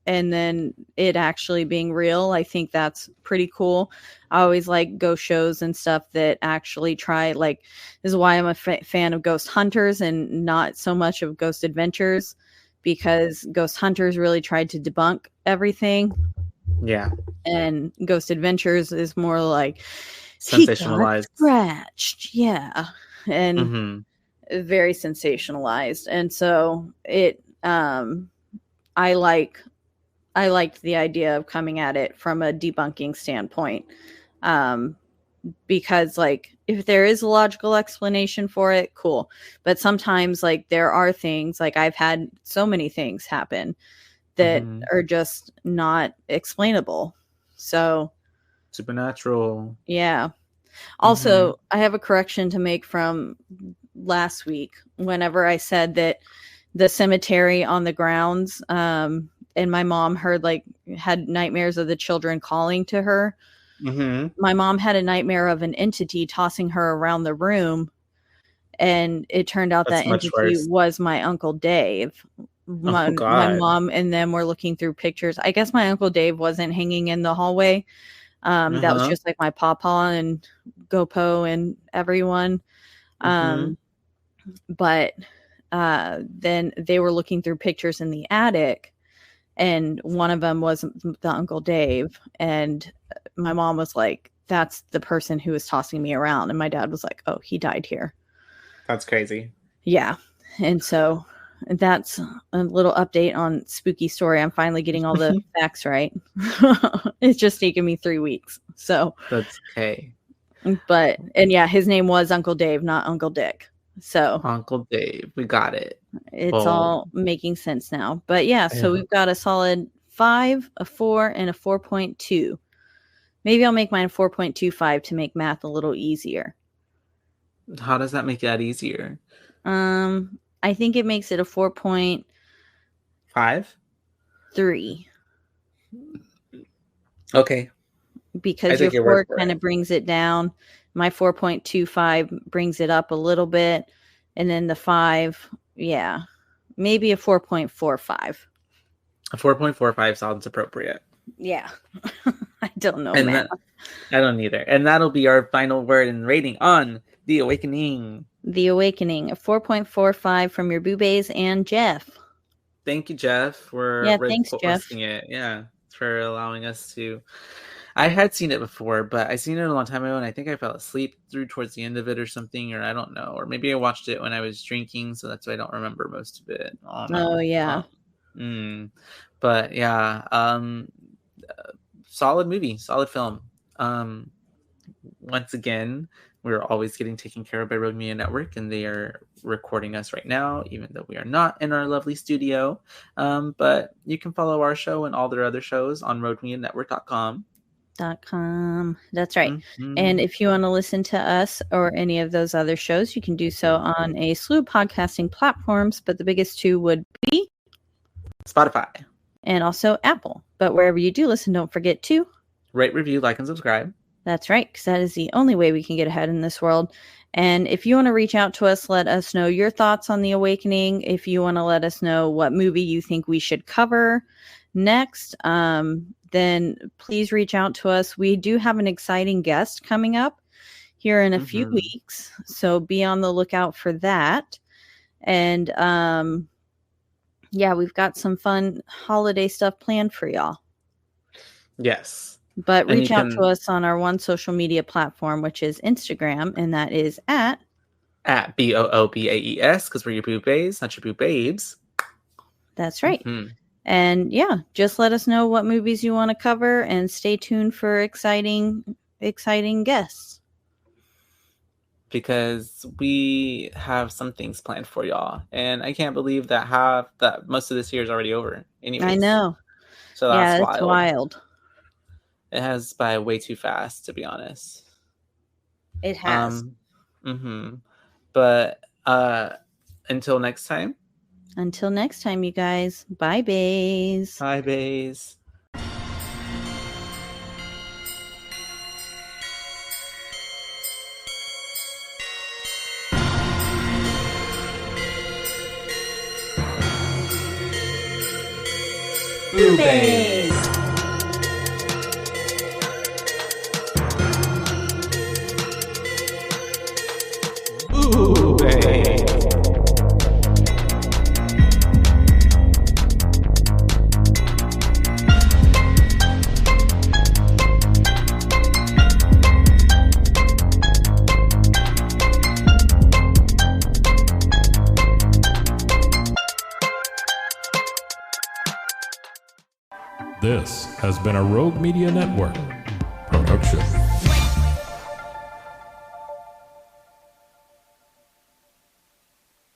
and then it actually being real. I think that's pretty cool. I always like ghost shows and stuff that actually try, like, this is why I'm a fan of Ghost Hunters and not so much of Ghost Adventures, because Ghost Hunters really tried to debunk everything. Yeah. And Ghost Adventures is more like, he got Sensationalized. scratched. Yeah. And Mm-hmm. very sensationalized. And so I liked the idea of coming at it from a debunking standpoint. Because like if there is a logical explanation for it, cool. But sometimes like there are things, like I've had so many things happen that are just not explainable. So supernatural. Yeah. Also, I have a correction to make from last week whenever I said that the cemetery on the grounds, and my mom had nightmares of the children calling to her. My mom had a nightmare of an entity tossing her around the room, and it turned out that entity was my Uncle Dave. My mom and them were looking through pictures. I guess my Uncle Dave wasn't hanging in the hallway. That was just like my pawpaw and Gopo and everyone. But then they were looking through pictures in the attic, and one of them was the Uncle Dave. And my mom was like, that's the person who was tossing me around. And my dad was like, oh, he died here. That's crazy. Yeah. And so that's a little update on Spooky Story. I'm finally getting all the facts right. It's just taken me 3 weeks. So that's okay. But, and yeah, his name was Uncle Dave, not Uncle Dick. So Uncle Dave, we got it. It's all making sense now. But yeah, so we've got a solid 5, a 4, and a 4.2. Maybe I'll make mine a 4.25 to make math a little easier. How does that make that easier? I think it makes it a 4.5? 3. Okay. Because your 4 kind of brings it down. My 4.25 brings it up a little bit. And then the 5, yeah, maybe a 4.45. A 4.45 sounds appropriate. Yeah. I don't know, man. I don't either. And that'll be our final word and rating on The Awakening. The Awakening, a 4.45 from your boobays and Jeff. Thank you, Jeff, for thanks, Jeff. it. Yeah, for allowing us to. I had seen it before, but I seen it a long time ago, and I think I fell asleep towards the end of it or something, or I don't know. Or maybe I watched it when I was drinking, so that's why I don't remember most of it. Oh yeah. But yeah, solid movie, solid film. Once again, we're always getting taken care of by Rogue Media Network, and they are recording us right now, even though we are not in our lovely studio. But you can follow our show and all their other shows on roguemedianetwork.com. That's right. And if you want to listen to us or any of those other shows, you can do so on a slew of podcasting platforms, but the biggest two would be Spotify and also Apple. But wherever you do listen, don't forget to rate, review, like, and subscribe. That's right, because that is the only way we can get ahead in this world. And if you want to reach out to us, let us know your thoughts on The Awakening. If you want to let us know what movie you think we should cover next, then please reach out to us. We do have an exciting guest coming up here in a few weeks, so be on the lookout for that. And yeah, we've got some fun holiday stuff planned for y'all. Yes. But reach out to us on our one social media platform, which is Instagram, and that is at BOOBAES, because we're your boobays, not your boo babes. That's right. And yeah, just let us know what movies you want to cover, and stay tuned for exciting guests. Because we have some things planned for y'all, and I can't believe that most of this year is already over. Anyways, I know. So that's it's wild. It has by way too fast, to be honest. It has. But until next time. Until next time, you guys. Bye, bays. Bye, bays. Boobays. This has been a Rogue Media Network production.